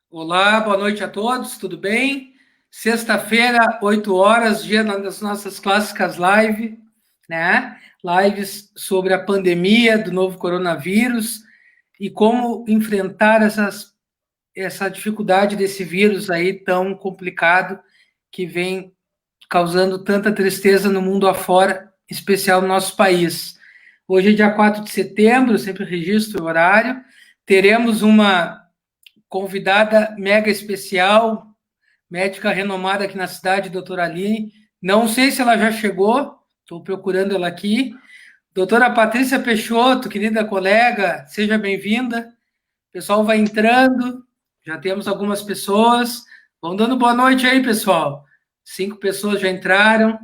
Olá, boa noite a todos, tudo bem? Sexta-feira, 8 horas, dia das nossas clássicas lives, né? Lives sobre a pandemia do novo coronavírus e como enfrentar essa dificuldade desse vírus aí tão complicado que vem causando tanta tristeza no mundo afora, em especial no nosso país. Hoje é dia 4 de setembro, sempre registro o horário, teremos uma convidada mega especial, médica renomada aqui na cidade, doutora Aline. Não sei se ela já chegou, estou procurando ela aqui. Doutora Patrícia Peixoto, querida colega, seja bem-vinda. O pessoal vai entrando, já temos algumas pessoas. Vão dando boa noite aí, pessoal. 5 pessoas já entraram,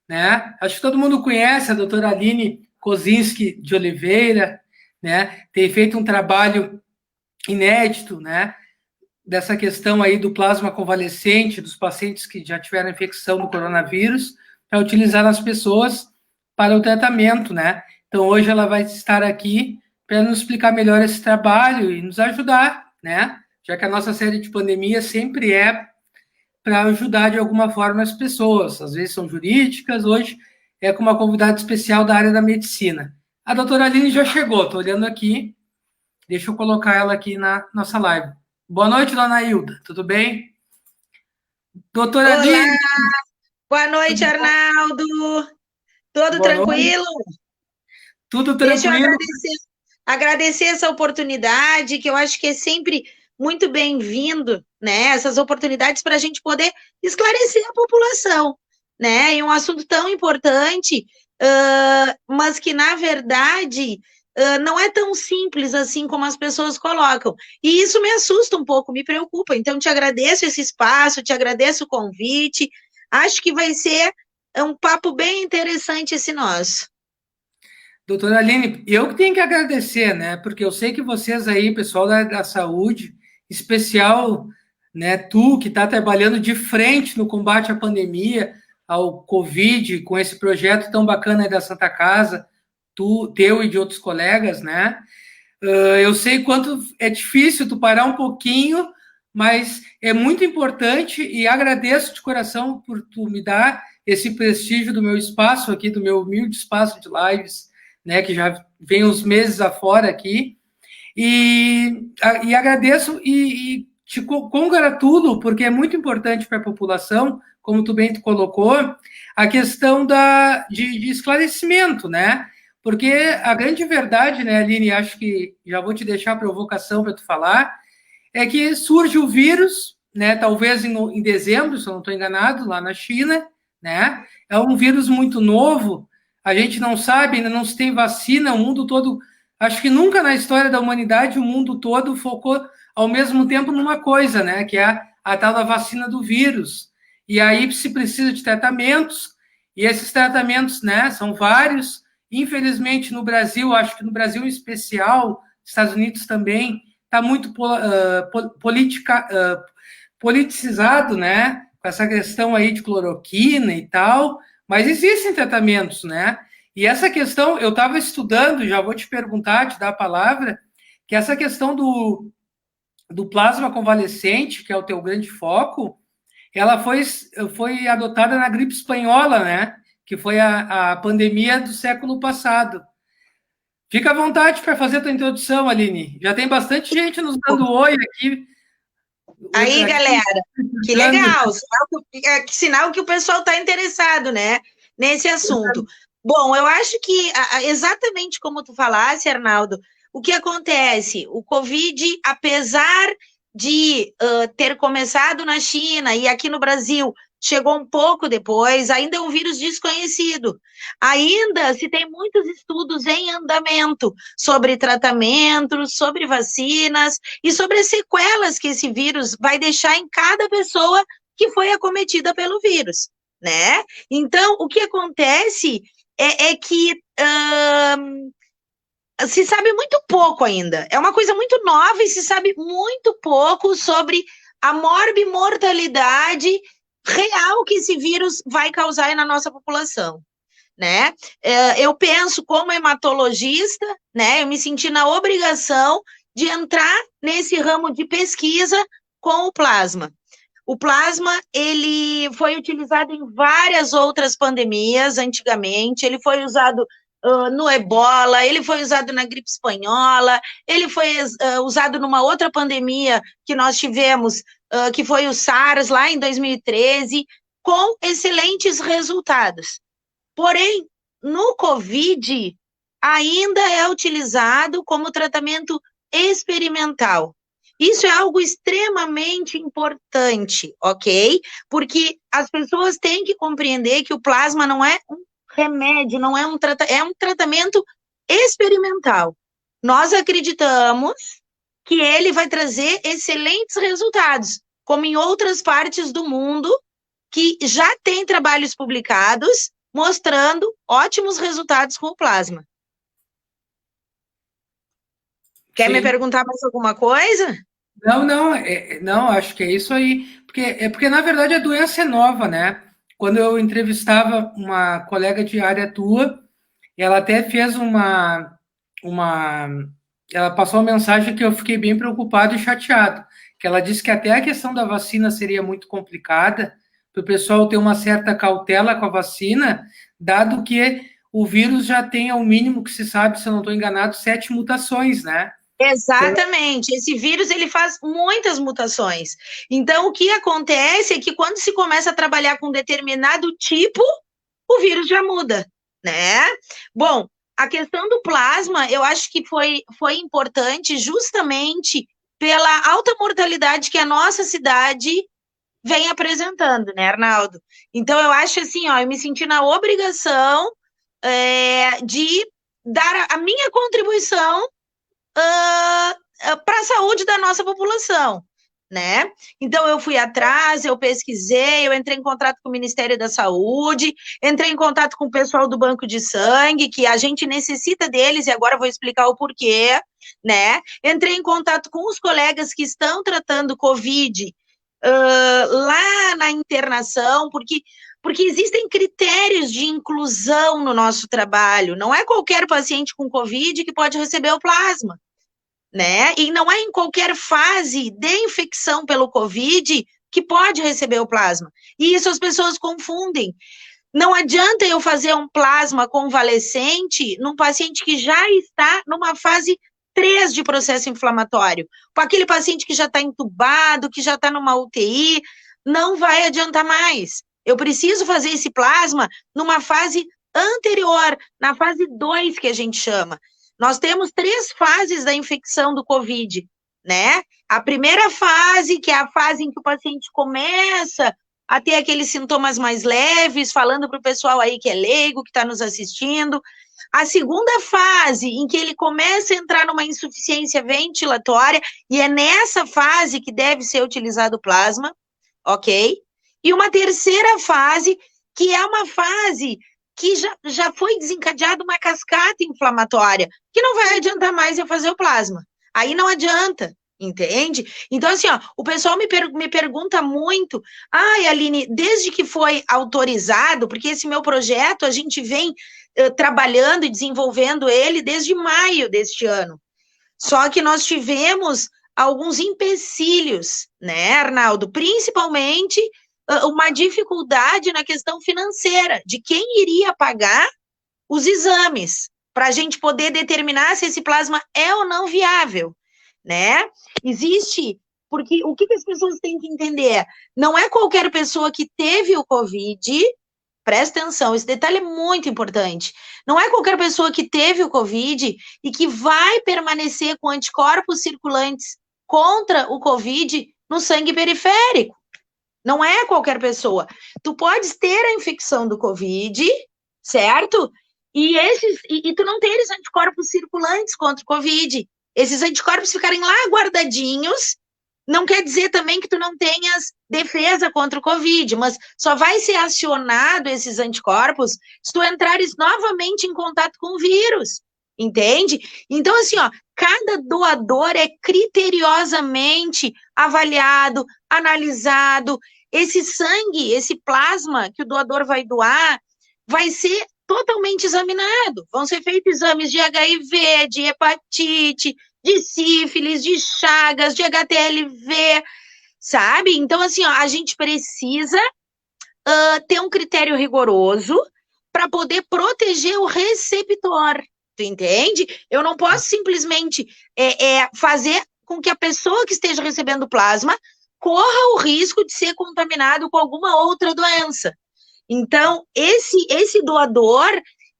né? Acho que todo mundo conhece a doutora Aline Kozinski de Oliveira, né? Tem feito um trabalho inédito, né? Dessa questão aí do plasma convalescente, dos pacientes que já tiveram infecção do coronavírus, para utilizar nas pessoas para o tratamento, né? Então, hoje ela vai estar aqui para nos explicar melhor esse trabalho e nos ajudar, né? Já que a nossa série de pandemia sempre é para ajudar de alguma forma as pessoas, às vezes são jurídicas, hoje é com uma convidada especial da área da medicina. A doutora Aline já chegou, estou olhando aqui, deixa eu colocar ela aqui na nossa live. Boa noite, dona Hilda. Tudo bem? Doutora Olá, Aline, boa noite, tudo bom? Arnaldo. Tudo Boa noite. tranquilo? Tudo Deixa eu tranquilo? agradecer essa oportunidade, que eu acho que é sempre muito bem-vindo, né? Essas oportunidades para a gente poder esclarecer a população, né? E um assunto tão importante, mas que, na verdade, não é tão simples assim como as pessoas colocam. E isso me assusta um pouco, me preocupa. Então, te agradeço esse espaço, te agradeço o convite. Acho que vai ser um papo bem interessante esse nosso. Doutora Aline, eu que tenho que agradecer, né? Porque eu sei que vocês aí, pessoal da saúde, especial, né? Tu que está trabalhando de frente no combate à pandemia, ao Covid, com esse projeto tão bacana aí da Santa Casa, tu, teu e de outros colegas, né? Eu sei quanto é difícil tu parar um pouquinho, mas é muito importante e agradeço de coração por tu me dar esse prestígio do meu espaço aqui, do meu humilde espaço de lives, né, que já vem uns meses afora aqui, e agradeço e te congratulo, porque é muito importante para a população, como tu bem colocou, a questão de esclarecimento, né? Porque a grande verdade, né, Aline, acho que já vou te deixar a provocação para tu falar, é que surge o vírus, né, talvez em dezembro, se eu não estou enganado, lá na China, né? É um vírus muito novo, a gente não sabe, ainda não se tem vacina, o mundo todo, acho que nunca na história da humanidade o mundo todo focou ao mesmo tempo numa coisa, né, que é a tal da vacina do vírus. E aí se precisa de tratamentos, e esses tratamentos, né, são vários. Infelizmente no Brasil, acho que no Brasil em especial, Estados Unidos também, está muito politicizado, né? Com essa questão aí de cloroquina e tal, mas existem tratamentos, né? E essa questão, eu estava estudando, já vou te perguntar, te dar a palavra, que essa questão do plasma convalescente, que é o teu grande foco, ela foi adotada na gripe espanhola, né? Que foi a pandemia do século passado. Fica à vontade para fazer a tua introdução, Aline. Já tem bastante gente nos dando oi aqui. Aí, Aqui galera, que legal, sinal que o pessoal está interessado, né, nesse assunto. Bom, eu acho que exatamente como tu falasse, Arnaldo, o que acontece? O Covid, apesar de ter começado na China e aqui no Brasil chegou um pouco depois, ainda é um vírus desconhecido. Ainda se tem muitos estudos em andamento sobre tratamentos, sobre vacinas e sobre as sequelas que esse vírus vai deixar em cada pessoa que foi acometida pelo vírus, né? Então, o que acontece é que se sabe muito pouco ainda. É uma coisa muito nova e se sabe muito pouco sobre a morbimortalidade real que esse vírus vai causar na nossa população, né? Eu penso como hematologista, né? Eu me senti na obrigação de entrar nesse ramo de pesquisa com o plasma. O plasma, ele foi utilizado em várias outras pandemias antigamente, ele foi usado no ebola, ele foi usado na gripe espanhola, ele foi usado numa outra pandemia que nós tivemos, que foi o SARS, lá em 2013, com excelentes resultados. Porém, no COVID, ainda é utilizado como tratamento experimental. Isso é algo extremamente importante, ok? Porque as pessoas têm que compreender que o plasma não é um remédio, não é é um tratamento experimental. Nós acreditamos que ele vai trazer excelentes resultados, como em outras partes do mundo que já tem trabalhos publicados mostrando ótimos resultados com o plasma. Quer me perguntar mais alguma coisa? Não, acho que é isso aí. Porque, na verdade, a doença é nova, né? Quando eu entrevistava uma colega de área tua, ela até fez ela passou uma mensagem que eu fiquei bem preocupado e chateado, que ela disse que até a questão da vacina seria muito complicada, para o pessoal ter uma certa cautela com a vacina, dado que o vírus já tem, ao mínimo que se sabe, se eu não estou enganado, 7 mutações, né? Exatamente. Esse vírus, ele faz muitas mutações. Então, o que acontece é que quando se começa a trabalhar com determinado tipo, o vírus já muda, né? Bom, a questão do plasma, eu acho que foi importante justamente pela alta mortalidade que a nossa cidade vem apresentando, né, Arnaldo? Então, eu acho assim, ó, eu me senti na obrigação de dar a minha contribuição para a saúde da nossa população, né? Então, eu fui atrás, eu pesquisei, eu entrei em contato com o Ministério da Saúde, entrei em contato com o pessoal do Banco de Sangue, que a gente necessita deles, e agora eu vou explicar o porquê, né? Entrei em contato com os colegas que estão tratando Covid lá na internação, porque existem critérios de inclusão no nosso trabalho. Não é qualquer paciente com Covid que pode receber o plasma, né? E não é em qualquer fase de infecção pelo Covid que pode receber o plasma. E isso as pessoas confundem. Não adianta eu fazer um plasma convalescente num paciente que já está numa fase 3 de processo inflamatório. Com aquele paciente que já está entubado, que já está numa UTI, não vai adiantar mais. Eu preciso fazer esse plasma numa fase anterior, na fase 2, que a gente chama. Nós temos 3 fases da infecção do COVID, né? A primeira fase, que é a fase em que o paciente começa a ter aqueles sintomas mais leves, falando para o pessoal aí que é leigo, que está nos assistindo. A segunda fase, em que ele começa a entrar numa insuficiência ventilatória, e é nessa fase que deve ser utilizado o plasma, ok? E uma terceira fase, que é uma fase que já foi desencadeada uma cascata inflamatória, que não vai adiantar mais eu fazer o plasma. Aí não adianta, entende? Então, assim, ó, o pessoal me pergunta muito, ai, Aline, desde que foi autorizado, porque esse meu projeto, a gente vem trabalhando e desenvolvendo ele desde maio deste ano. Só que nós tivemos alguns empecilhos, né, Arnaldo? Principalmente uma dificuldade na questão financeira, de quem iria pagar os exames, para a gente poder determinar se esse plasma é ou não viável, né? Existe, porque o que as pessoas têm que entender? Não é qualquer pessoa que teve o COVID, presta atenção, esse detalhe é muito importante, não é qualquer pessoa que teve o COVID e que vai permanecer com anticorpos circulantes contra o COVID no sangue periférico. Não é qualquer pessoa. Tu podes ter a infecção do COVID, certo? E tu não teres anticorpos circulantes contra o COVID. Esses anticorpos ficarem lá guardadinhos, não quer dizer também que tu não tenhas defesa contra o COVID, mas só vai ser acionado esses anticorpos se tu entrares novamente em contato com o vírus, entende? Então, assim, ó, cada doador é criteriosamente avaliado, analisado. Esse sangue, esse plasma que o doador vai doar, vai ser totalmente examinado. Vão ser feitos exames de HIV, de hepatite, de sífilis, de chagas, de HTLV, sabe? Então, assim, ó, a gente precisa ter um critério rigoroso para poder proteger o receptor, tu entende? Eu não posso simplesmente fazer com que a pessoa que esteja recebendo plasma corra o risco de ser contaminado com alguma outra doença. Então, esse doador,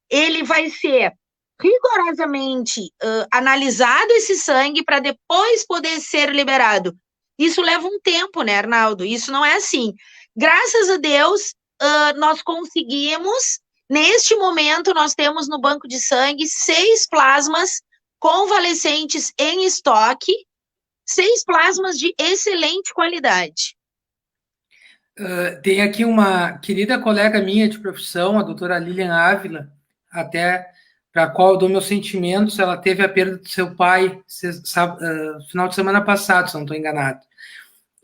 ele vai ser rigorosamente analisado esse sangue para depois poder ser liberado. Isso leva um tempo, né, Arnaldo? Isso não é assim. Graças a Deus, nós conseguimos, neste momento, nós temos no banco de sangue 6 plasmas convalescentes em estoque, 6 plasmas de excelente qualidade. Tem aqui uma querida colega minha de profissão, a doutora Lilian Ávila, até para a qual eu dou meus sentimentos. Ela teve a perda do seu pai final de semana passado, se não estou enganado.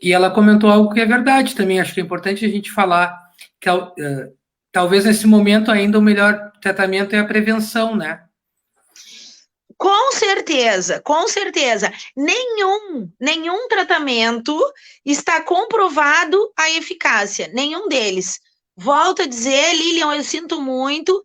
E ela comentou algo que é verdade também, acho que é importante a gente falar, que talvez nesse momento ainda o melhor tratamento é a prevenção, né? Com certeza, com certeza. Nenhum tratamento está comprovado a eficácia, nenhum deles. Volto a dizer, Lilian, eu sinto muito,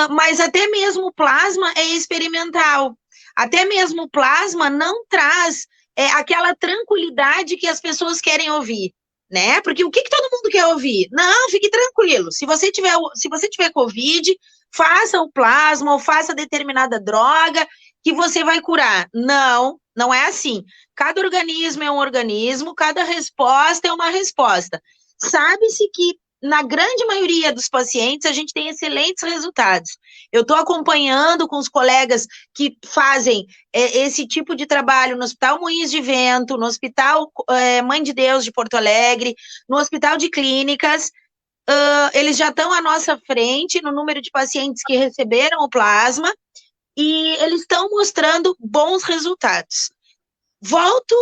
mas até mesmo o plasma é experimental. Até mesmo o plasma não traz aquela tranquilidade que as pessoas querem ouvir, né? Porque o que todo mundo quer ouvir? Não, fique tranquilo. Se você tiver Covid, faça o plasma ou faça determinada droga que você vai curar. Não, não é assim. Cada organismo é um organismo, cada resposta é uma resposta. Sabe-se que na grande maioria dos pacientes a gente tem excelentes resultados. Eu estou acompanhando com os colegas que fazem esse tipo de trabalho no Hospital Moinhos de Vento, no Hospital Mãe de Deus de Porto Alegre, no Hospital de Clínicas. Eles já estão à nossa frente no número de pacientes que receberam o plasma e eles estão mostrando bons resultados. Volto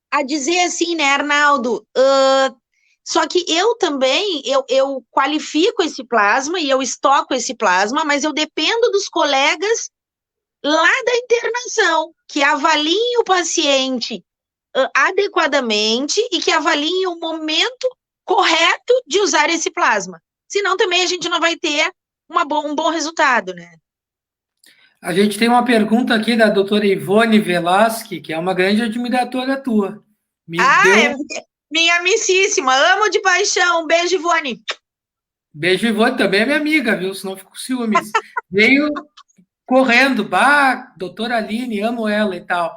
a dizer assim, né, Arnaldo? Só que eu também, eu qualifico esse plasma e eu estoco esse plasma, mas eu dependo dos colegas lá da internação, que avaliem o paciente adequadamente e que avaliem o momento correto de usar esse plasma. Senão também a gente não vai ter um bom resultado, né? A gente tem uma pergunta aqui da doutora Ivone Velasque, que é uma grande admiradora tua. Minha amicíssima, amo de paixão. Beijo, Ivone. Beijo, Ivone, também é minha amiga, viu? Senão eu fico com ciúmes. Veio correndo, doutora Aline, amo ela e tal.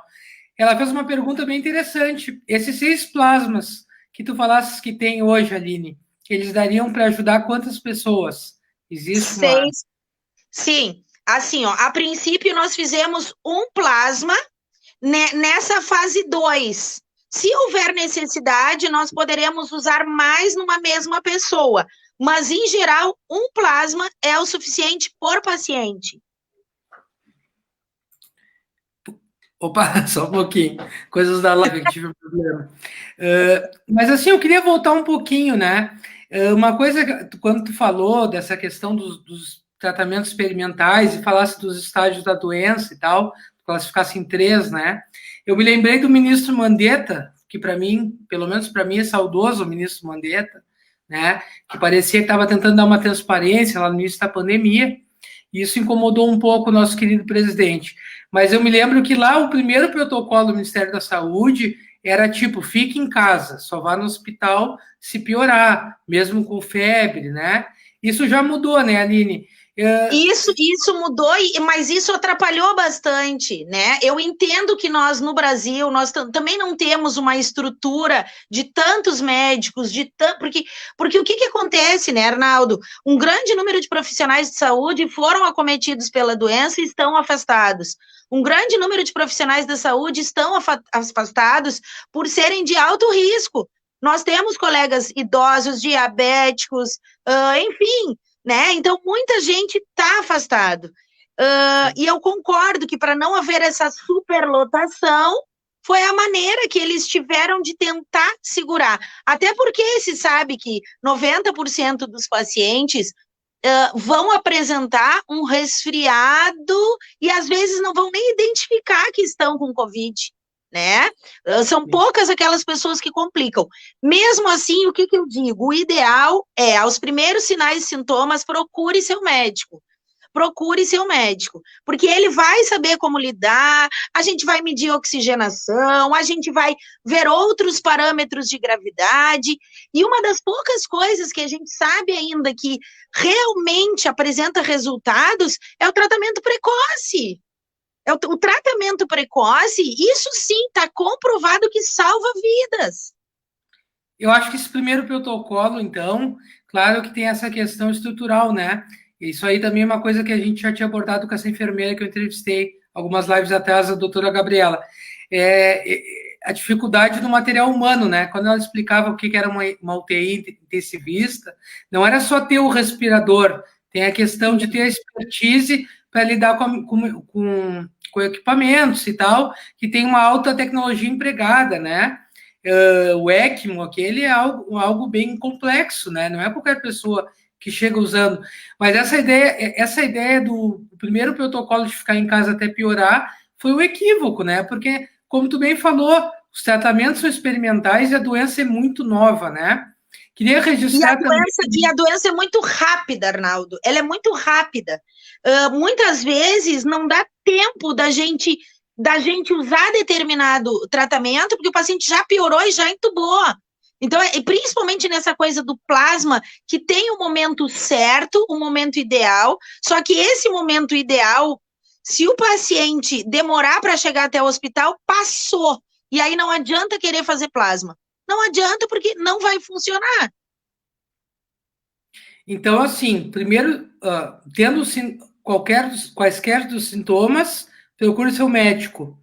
Ela fez uma pergunta bem interessante. Esses 6 plasmas que tu falasses que tem hoje, Aline, eles dariam para ajudar quantas pessoas? Existe 6. Sim, assim, ó, a princípio nós fizemos um plasma nessa fase 2. Se houver necessidade, nós poderemos usar mais numa mesma pessoa, mas em geral, um plasma é o suficiente por paciente. Opa, só um pouquinho. Coisas da live que tive um problema. Mas assim, eu queria voltar um pouquinho, né? Uma coisa, quando tu falou dessa questão dos tratamentos experimentais e falasse dos estágios da doença e tal, classificasse em 3, né? Eu me lembrei do ministro Mandetta, que para mim, pelo menos para mim, é saudoso o ministro Mandetta, né? Que parecia que estava tentando dar uma transparência lá no início da pandemia, e isso incomodou um pouco o nosso querido presidente. Mas eu me lembro que lá o primeiro protocolo do Ministério da Saúde era tipo, fique em casa, só vá no hospital se piorar, mesmo com febre, né? Isso já mudou, né, Aline? Isso mudou, mas isso atrapalhou bastante, né? Eu entendo que nós, no Brasil, nós também não temos uma estrutura de tantos médicos, porque o que acontece, né, Arnaldo? Um grande número de profissionais de saúde foram acometidos pela doença e estão afastados. Um grande número de profissionais da saúde estão afastados por serem de alto risco. Nós temos colegas idosos, diabéticos, enfim, né? Então, muita gente está afastado. E eu concordo que para não haver essa superlotação, foi a maneira que eles tiveram de tentar segurar. Até porque se sabe que 90% dos pacientes vão apresentar um resfriado e às vezes não vão nem identificar que estão com Covid. né? São poucas aquelas pessoas que complicam. Mesmo assim, o que eu digo? O ideal é, aos primeiros sinais e sintomas, procure seu médico. Procure seu médico, porque ele vai saber como lidar, a gente vai medir oxigenação, a gente vai ver outros parâmetros de gravidade, e uma das poucas coisas que a gente sabe ainda que realmente apresenta resultados é o tratamento precoce. O tratamento precoce, isso sim, está comprovado que salva vidas. Eu acho que esse primeiro protocolo, então, claro que tem essa questão estrutural, né? Isso aí também é uma coisa que a gente já tinha abordado com essa enfermeira que eu entrevistei algumas lives atrás, a doutora Gabriela. A dificuldade do material humano, né? Quando ela explicava o que era uma UTI intensivista, não era só ter o respirador, tem a questão de ter a expertise para lidar com equipamentos e tal, que tem uma alta tecnologia empregada, né? O ECMO, aquele é algo bem complexo, né? Não é qualquer pessoa que chega usando. Mas essa ideia do primeiro protocolo de ficar em casa até piorar foi um equívoco, né? Porque, como tu bem falou, os tratamentos são experimentais e a doença é muito nova, né? Queria registrar também. E a doença é muito rápida, Arnaldo. Ela é muito rápida. Muitas vezes não dá tempo da gente usar determinado tratamento, porque o paciente já piorou e já entubou. Então, principalmente nessa coisa do plasma, que tem o momento certo, o momento ideal, só que esse momento ideal, se o paciente demorar para chegar até o hospital, passou. E aí não adianta querer fazer plasma. Não adianta, porque não vai funcionar. Então, assim, primeiro, tendo quaisquer dos sintomas, procure seu médico.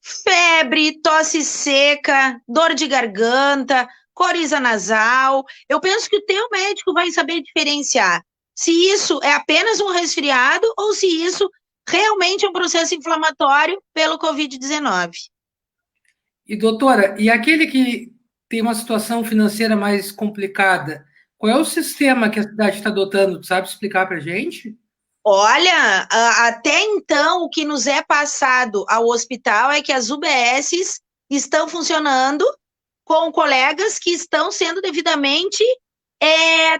Febre, tosse seca, dor de garganta, coriza nasal. Eu penso que o teu médico vai saber diferenciar se isso é apenas um resfriado ou se isso realmente é um processo inflamatório pelo Covid-19. E, doutora, e aquele que tem uma situação financeira mais complicada, qual é o sistema que a cidade está adotando? Tu sabe explicar para a gente? Olha, até então, o que nos é passado ao hospital é que as UBSs estão funcionando com colegas que estão sendo devidamente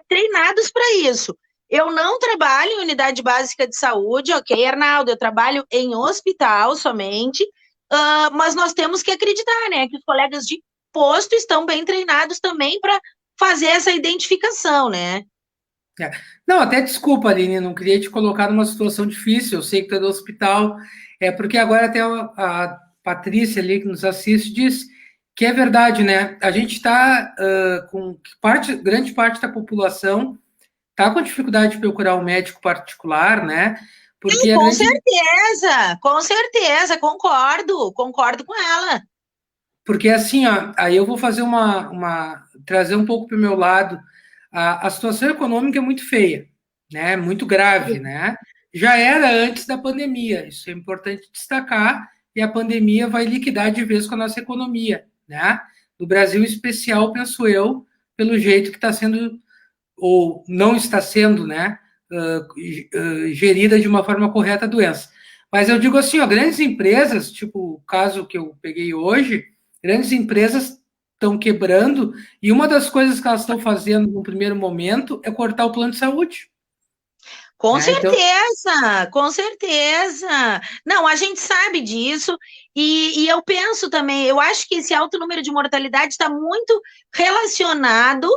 treinados para isso. Eu não trabalho em unidade básica de saúde, ok, Arnaldo? Eu trabalho em hospital somente, mas nós temos que acreditar, né, que os colegas de posto estão bem treinados também para fazer essa identificação, né? Não, até desculpa, Aline, não queria te colocar numa situação difícil, eu sei que tu é do hospital, porque agora até a Patrícia ali que nos assiste diz que é verdade, né? A gente está com grande parte da população está com dificuldade de procurar um médico particular, né? Porque Com certeza, concordo com ela. Porque assim, ó, aí eu vou fazer trazer um pouco para o meu lado. A situação econômica é muito feia, né? Muito grave, né? Já era antes da pandemia, isso é importante destacar, e a pandemia vai liquidar de vez com a nossa economia, né? No Brasil em especial, penso eu, pelo jeito que está sendo, ou não está sendo, né? Gerida de uma forma correta a doença. Mas eu digo assim, ó, grandes empresas, tipo o caso que eu peguei hoje, grandes empresas estão quebrando e uma das coisas que elas estão fazendo no primeiro momento é cortar o plano de saúde. Com certeza, com certeza. Não, a gente sabe disso e eu penso também, eu acho que esse alto número de mortalidade está muito relacionado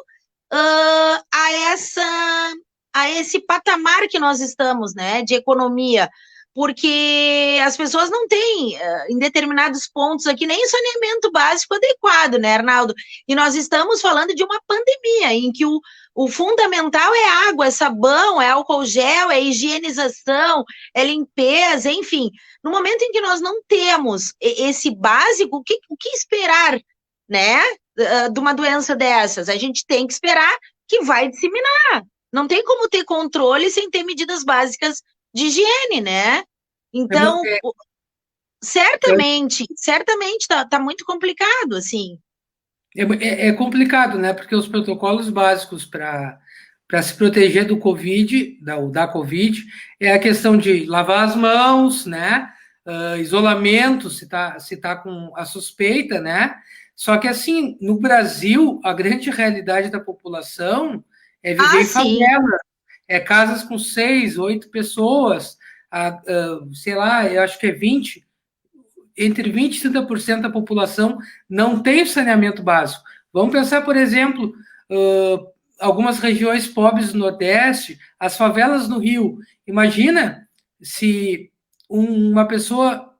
a esse patamar que nós estamos, né, de economia, porque as pessoas não têm, em determinados pontos aqui, nem saneamento básico adequado, né, Arnaldo? E nós estamos falando de uma pandemia em que o fundamental é água, é sabão, é álcool gel, é higienização, é limpeza, enfim. No momento em que nós não temos esse básico, o que esperar, né, de uma doença dessas? A gente tem que esperar que vai disseminar. Não tem como ter controle sem ter medidas básicas de higiene, né? Então, certamente tá muito complicado, assim. É complicado, né? Porque os protocolos básicos para se proteger do Covid, da Covid, é a questão de lavar as mãos, né? isolamento, se tá com a suspeita, né? Só que, assim, no Brasil, a grande realidade da população é viver em favela. É casas com 6, 8 pessoas, sei lá, eu acho que é 20, entre 20% e 30% da população não tem saneamento básico. Vamos pensar, por exemplo, algumas regiões pobres do Nordeste, as favelas no Rio. Imagina se uma pessoa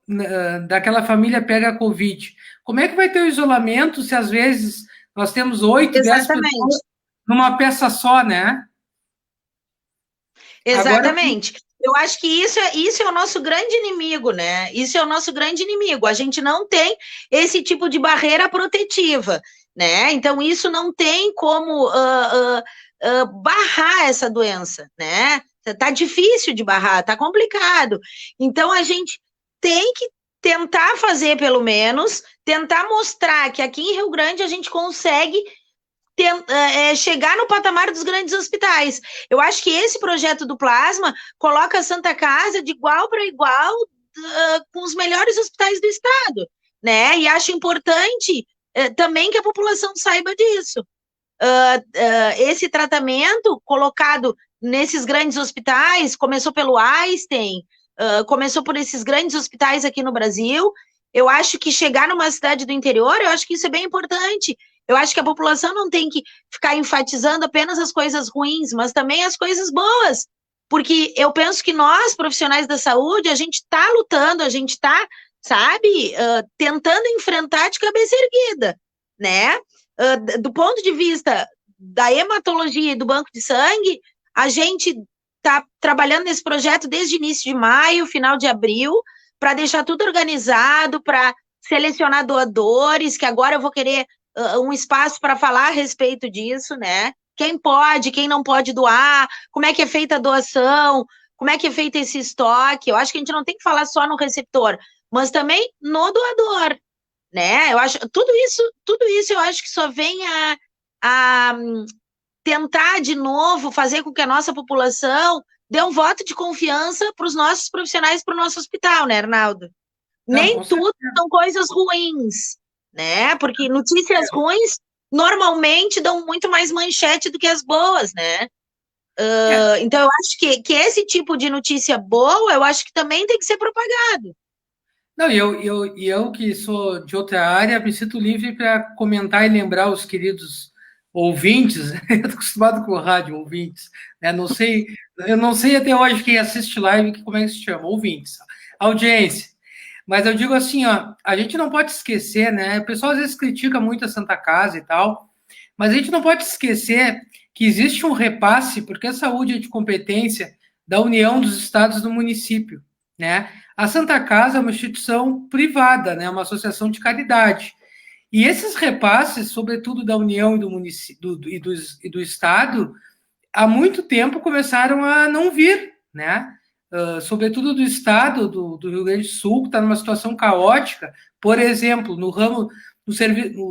daquela família pega a Covid. Como é que vai ter o isolamento se às vezes nós temos 8, 10 pessoas numa peça só, né? Exatamente. Agora, eu acho que isso é o nosso grande inimigo, né? Isso é o nosso grande inimigo. A gente não tem esse tipo de barreira protetiva, né? Então, isso não tem como barrar essa doença, né? Tá difícil de barrar, tá complicado. Então, a gente tem que tentar fazer, pelo menos, tentar mostrar que aqui em Rio Grande a gente consegue chegar no patamar dos grandes hospitais. Eu acho que esse projeto do Plasma coloca a Santa Casa de igual para igual com os melhores hospitais do estado, né? E acho importante também que a população saiba disso. Esse tratamento colocado nesses grandes hospitais começou pelo Einstein, começou por esses grandes hospitais aqui no Brasil. Eu acho que chegar numa cidade do interior, eu acho que isso é bem importante. Eu acho que a população não tem que ficar enfatizando apenas as coisas ruins, mas também as coisas boas. Porque eu penso que nós, profissionais da saúde, a gente está lutando, a gente está, sabe, tentando enfrentar de cabeça erguida, né? Do ponto de vista da hematologia e do banco de sangue, a gente está trabalhando nesse projeto desde início de maio, final de abril, para deixar tudo organizado, para selecionar doadores, que agora eu vou querer um espaço para falar a respeito disso, né? Quem pode, quem não pode doar, como é que é feita a doação, como é que é feito esse estoque. Eu acho que a gente não tem que falar só no receptor, mas também no doador, né? Eu acho tudo isso eu acho que só vem a tentar de novo fazer com que a nossa população dê um voto de confiança para os nossos profissionais, para o nosso hospital, né, Arnaldo? Não, nem tudo são coisas ruins, né? Porque notícias ruins normalmente dão muito mais manchete do que as boas, né? Então, eu acho que esse tipo de notícia boa, eu acho que também tem que ser propagado. Não, eu que sou de outra área, me sinto livre para comentar e lembrar os queridos ouvintes, eu estou acostumado com o rádio, ouvintes, né? Eu não sei até hoje quem assiste live, como é que se chama, ouvintes, audiência. Mas eu digo assim, ó, a gente não pode esquecer, né? O pessoal às vezes critica muito a Santa Casa e tal, mas a gente não pode esquecer que existe um repasse, porque a saúde é de competência da União dos Estados do município, né? A Santa Casa é uma instituição privada, né? Uma associação de caridade. E esses repasses, sobretudo da União e do município e do Estado, há muito tempo começaram a não vir, né? Sobretudo do Estado do Rio Grande do Sul, que está numa situação caótica. Por exemplo, no ramo do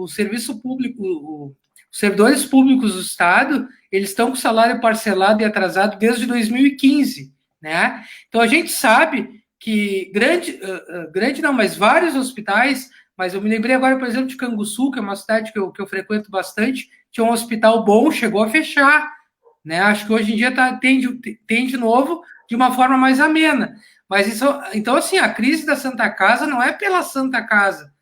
serviço público, os servidores públicos do Estado, eles estão com salário parcelado e atrasado desde 2015, né? Então a gente sabe que mas vários hospitais, mas eu me lembrei agora, por exemplo, de Canguçu, que é uma cidade que eu frequento bastante, tinha um hospital bom, chegou a fechar, né? Acho que hoje em dia tem de novo de uma forma mais amena. Mas isso, então, assim, a crise da Santa Casa não é pela Santa Casa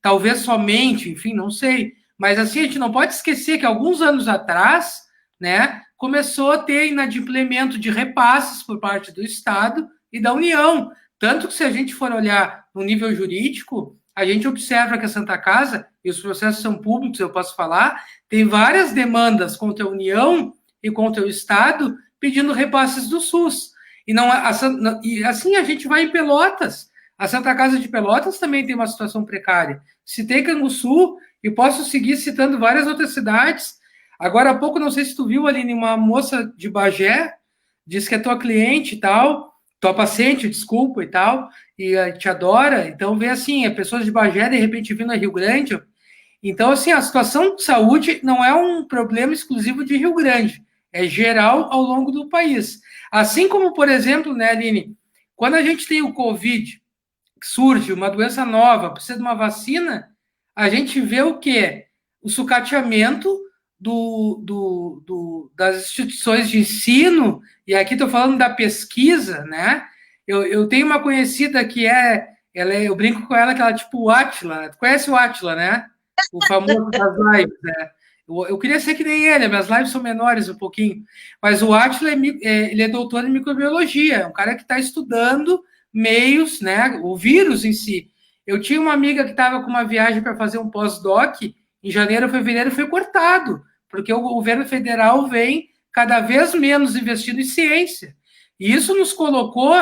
talvez somente, enfim, não sei. Mas assim, a gente não pode esquecer que alguns anos atrás, né, começou a ter inadimplemento de repasses por parte do Estado e da União. Tanto que se a gente for olhar no nível jurídico, a gente observa que a Santa Casa, e os processos são públicos, eu posso falar, tem várias demandas contra a União e contra o Estado pedindo repasses do SUS. E assim a gente vai em Pelotas. A Santa Casa de Pelotas também tem uma situação precária. Citei Canguçu e posso seguir citando várias outras cidades. Agora há pouco, não sei se tu viu, Aline, uma moça de Bagé, diz que é tua cliente e tal, tua paciente, desculpa, e tal, e te adora. Então, vê assim, pessoas de Bagé, de repente, vindo a Rio Grande. Então, assim, a situação de saúde não é um problema exclusivo de Rio Grande, é geral ao longo do país. Assim como, por exemplo, né, Aline, Quando a gente tem o Covid, surge uma doença nova, precisa de uma vacina, a gente vê o quê? O sucateamento das instituições de ensino, e aqui estou falando da pesquisa, né? Eu tenho uma conhecida que eu brinco com ela que ela é tipo o Átila. Tu conhece o Átila, né? O famoso das lives, né? Eu queria ser que nem ele, minhas lives são menores um pouquinho, mas o Átila, ele é doutor em microbiologia, é um cara que está estudando meios, né, o vírus em si. Eu tinha uma amiga que estava com uma viagem para fazer um pós-doc, em janeiro, fevereiro, foi cortado, porque o governo federal vem cada vez menos investindo em ciência. E isso nos colocou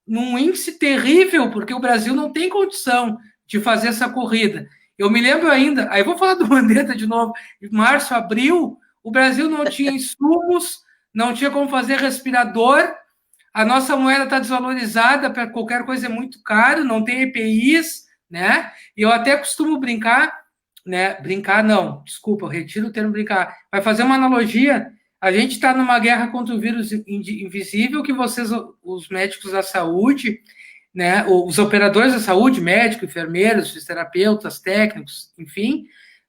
num índice terrível, porque o Brasil não tem condição de fazer essa corrida. Eu me lembro ainda, aí vou falar do Mandetta de novo, em março, abril, o Brasil não tinha insumos, não tinha como fazer respirador, a nossa moeda está desvalorizada, para qualquer coisa é muito caro, não tem EPIs, né? E eu até costumo brincar, né? Brincar não, desculpa, eu retiro o termo brincar. Vai fazer uma analogia, a gente está numa guerra contra o vírus invisível que vocês, os médicos da saúde, né, os operadores da saúde, médicos, enfermeiros, fisioterapeutas, técnicos, enfim,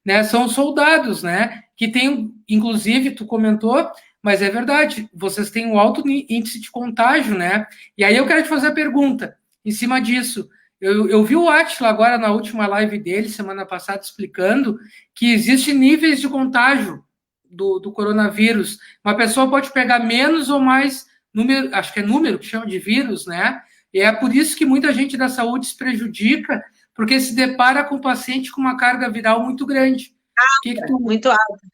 né, são soldados, né, que tem, inclusive, tu comentou, mas é verdade, vocês têm um alto índice de contágio, né, e aí eu quero te fazer a pergunta, em cima disso, eu vi o Átila agora na última live dele, semana passada, explicando que existem níveis de contágio do coronavírus, uma pessoa pode pegar menos ou mais número, acho que é número que chama de vírus, né, e é por isso que muita gente da saúde se prejudica, porque se depara com o paciente com uma carga viral muito grande. Muito alta.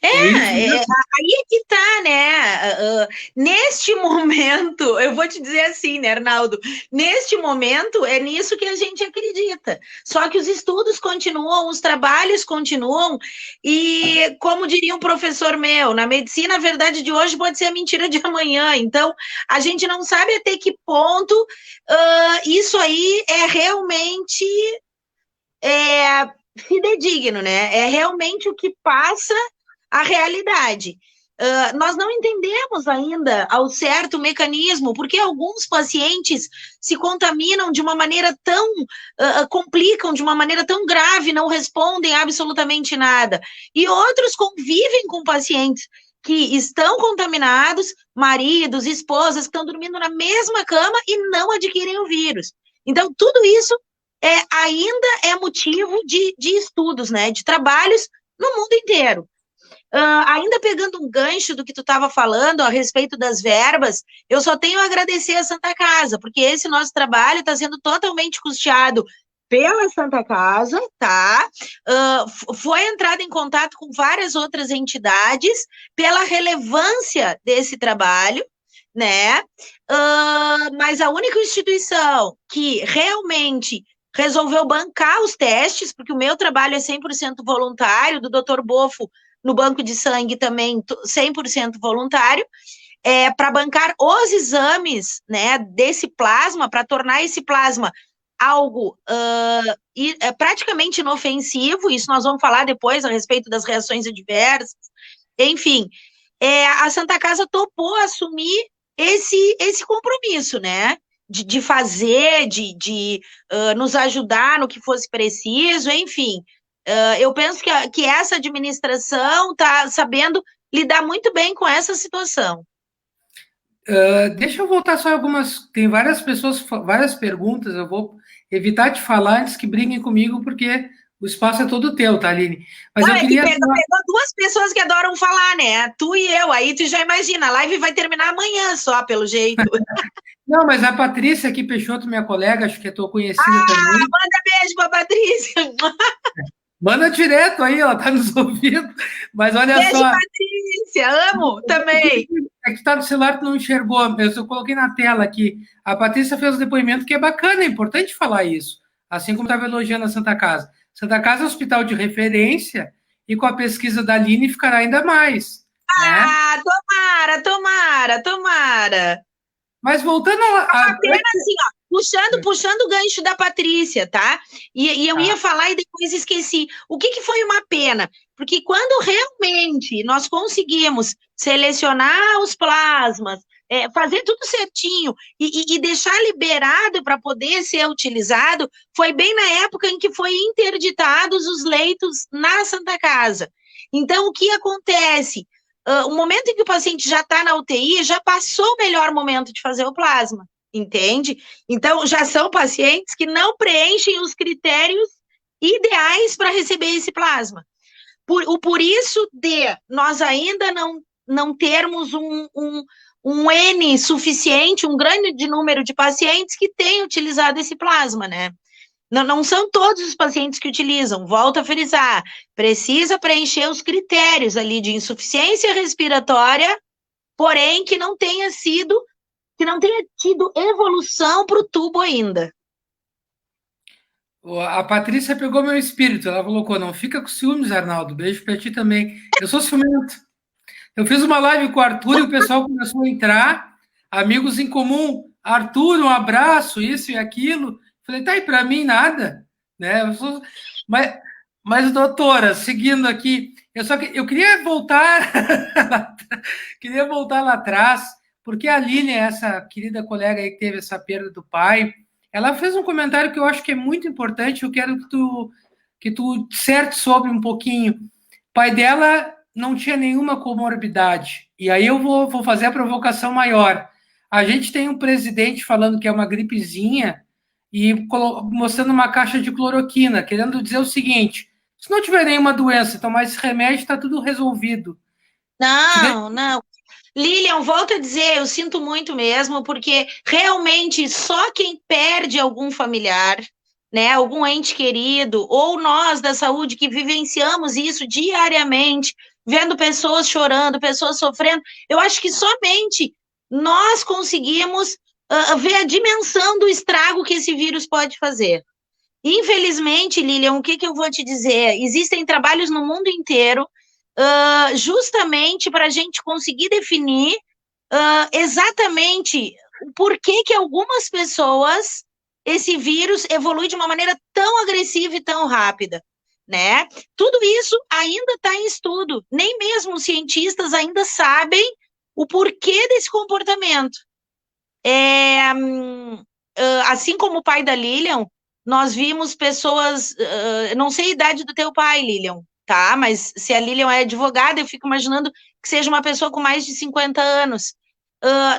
Aí é que tá, né? Neste momento, eu vou te dizer assim, né, Arnaldo? Neste momento, é nisso que a gente acredita. Só que os estudos continuam, os trabalhos continuam, e, como diria um professor meu, na medicina, a verdade de hoje pode ser a mentira de amanhã. Então, a gente não sabe até que ponto isso aí é realmente fidedigno, né? É realmente o que passa a realidade. Nós não entendemos ainda ao certo o mecanismo, porque alguns pacientes se contaminam de uma maneira tão, complicam de uma maneira tão grave, não respondem absolutamente nada, e outros convivem com pacientes que estão contaminados, maridos, esposas, que estão dormindo na mesma cama e não adquirem o vírus. Então, tudo isso ainda é motivo de estudos, né, de trabalhos no mundo inteiro. Ainda pegando um gancho do que tu estava falando a respeito das verbas, eu só tenho a agradecer a Santa Casa, porque esse nosso trabalho está sendo totalmente custeado pela Santa Casa, tá? Foi entrado em contato com várias outras entidades pela relevância desse trabalho, né? Mas a única instituição que realmente resolveu bancar os testes, porque o meu trabalho é 100% voluntário, do Dr. Bofo no banco de sangue também 100% voluntário, para bancar os exames, né, desse plasma, para tornar esse plasma algo praticamente inofensivo. Isso nós vamos falar depois a respeito das reações adversas, enfim, a Santa Casa topou assumir esse compromisso, né, de fazer, de nos ajudar no que fosse preciso, enfim. Eu penso que essa administração está sabendo lidar muito bem com essa situação. Deixa eu voltar só algumas. Tem várias pessoas, várias perguntas. Eu vou evitar de falar antes que briguem comigo, porque o espaço é todo teu, tá, Aline? Mas eu queria. Pegou duas pessoas que adoram falar, né? Tu e eu. Aí tu já imagina, a live vai terminar amanhã só, pelo jeito. Não, mas a Patrícia aqui, Peixoto, minha colega, acho que é tua conhecida também. Manda beijo pra Patrícia. Manda direto aí, ela tá nos ouvindo. Mas olha beijo, só. Patrícia, amo também. É que tá no celular, tu não enxergou. Eu coloquei na tela aqui. A Patrícia fez um depoimento que é bacana, é importante falar isso. Assim como estava elogiando a Santa Casa. Santa Casa é um hospital de referência e com a pesquisa da Aline ficará ainda mais. Né? Tomara. Mas voltando apenas assim, ó, puxando o gancho da Patrícia, tá? E eu ia falar e depois esqueci. O que foi uma pena? Porque quando realmente nós conseguimos selecionar os plasmas, fazer tudo certinho e deixar liberado para poder ser utilizado, foi bem na época em que foi interditados os leitos na Santa Casa. Então, o que acontece? O momento em que o paciente já está na UTI, já passou o melhor momento de fazer o plasma, entende? Então, já são pacientes que não preenchem os critérios ideais para receber esse plasma. Por isso de nós ainda não termos um N suficiente, um grande número de pacientes que tenham utilizado esse plasma, né? Não são todos os pacientes que utilizam, volto a frisar, precisa preencher os critérios ali de insuficiência respiratória, porém que não tenha tido evolução para o tubo ainda. A Patrícia pegou meu espírito, ela colocou, não fica com ciúmes, Arnaldo, beijo pra ti também. Eu sou ciumento. Eu fiz uma live com o Arthur e o pessoal começou a entrar, amigos em comum, Arthur, um abraço, isso e aquilo. Falei, tá, e para mim nada, né? Mas, doutora, seguindo aqui, eu queria voltar, queria voltar lá atrás, porque a Lilian, essa querida colega aí que teve essa perda do pai, ela fez um comentário que eu acho que é muito importante, eu quero que tu disserte sobre um pouquinho. O pai dela não tinha nenhuma comorbidade, e aí eu vou fazer a provocação maior. A gente tem um presidente falando que é uma gripezinha, e mostrando uma caixa de cloroquina, querendo dizer o seguinte, se não tiver nenhuma doença, tomar esse remédio, está tudo resolvido. Não. Lilian, volto a dizer, eu sinto muito mesmo, porque realmente só quem perde algum familiar, né, algum ente querido, ou nós da saúde que vivenciamos isso diariamente, vendo pessoas chorando, pessoas sofrendo, eu acho que somente nós conseguimos ver a dimensão do estrago que esse vírus pode fazer. Infelizmente, Lilian, o que eu vou te dizer? Existem trabalhos no mundo inteiro justamente para a gente conseguir definir exatamente o porquê que algumas pessoas, esse vírus evolui de uma maneira tão agressiva e tão rápida, né? Tudo isso ainda está em estudo. Nem mesmo os cientistas ainda sabem o porquê desse comportamento. Assim como o pai da Lilian, nós vimos pessoas, não sei a idade do teu pai, Lilian, tá? Mas se a Lilian é advogada, eu fico imaginando que seja uma pessoa com mais de 50 anos.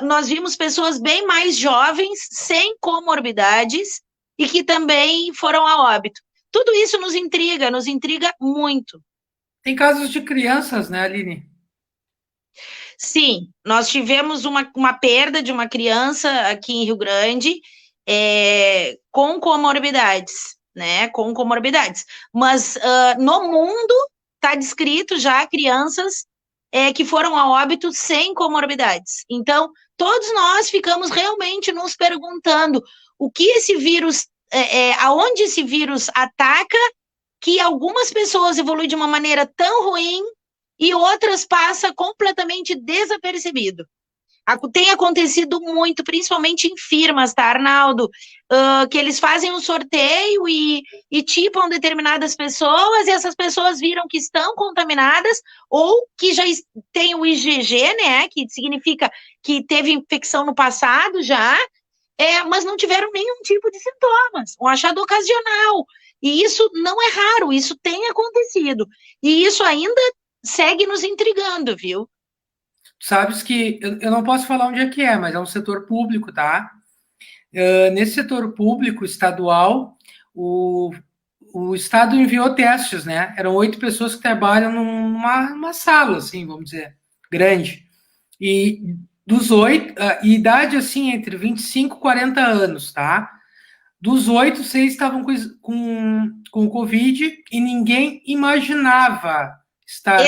Nós vimos pessoas bem mais jovens, sem comorbidades, e que também foram a óbito. Tudo isso nos intriga muito. Tem casos de crianças, né, Aline? Sim, nós tivemos uma perda de uma criança aqui em Rio Grande com comorbidades, né? Com comorbidades. Mas no mundo está descrito já crianças que foram a óbito sem comorbidades. Então, todos nós ficamos realmente nos perguntando o que esse vírus, aonde esse vírus ataca, que algumas pessoas evoluem de uma maneira tão ruim e outras passa completamente desapercebido. Tem acontecido muito, principalmente em firmas, tá, Arnaldo? Que eles fazem um sorteio e tipam determinadas pessoas, e essas pessoas viram que estão contaminadas ou que já têm o IgG, né? Que significa que teve infecção no passado já, mas não tiveram nenhum tipo de sintomas, um achado ocasional. E isso não é raro, isso tem acontecido. E isso ainda segue nos intrigando, viu? Sabes que eu não posso falar onde é que mas é um setor público, tá? Nesse setor público estadual, o Estado enviou testes, né? Eram 8 pessoas que trabalham numa sala, assim, vamos dizer, grande. E dos 8, idade, assim, entre 25 e 40 anos, tá? Dos 8, 6 estavam com Covid e ninguém imaginava estar.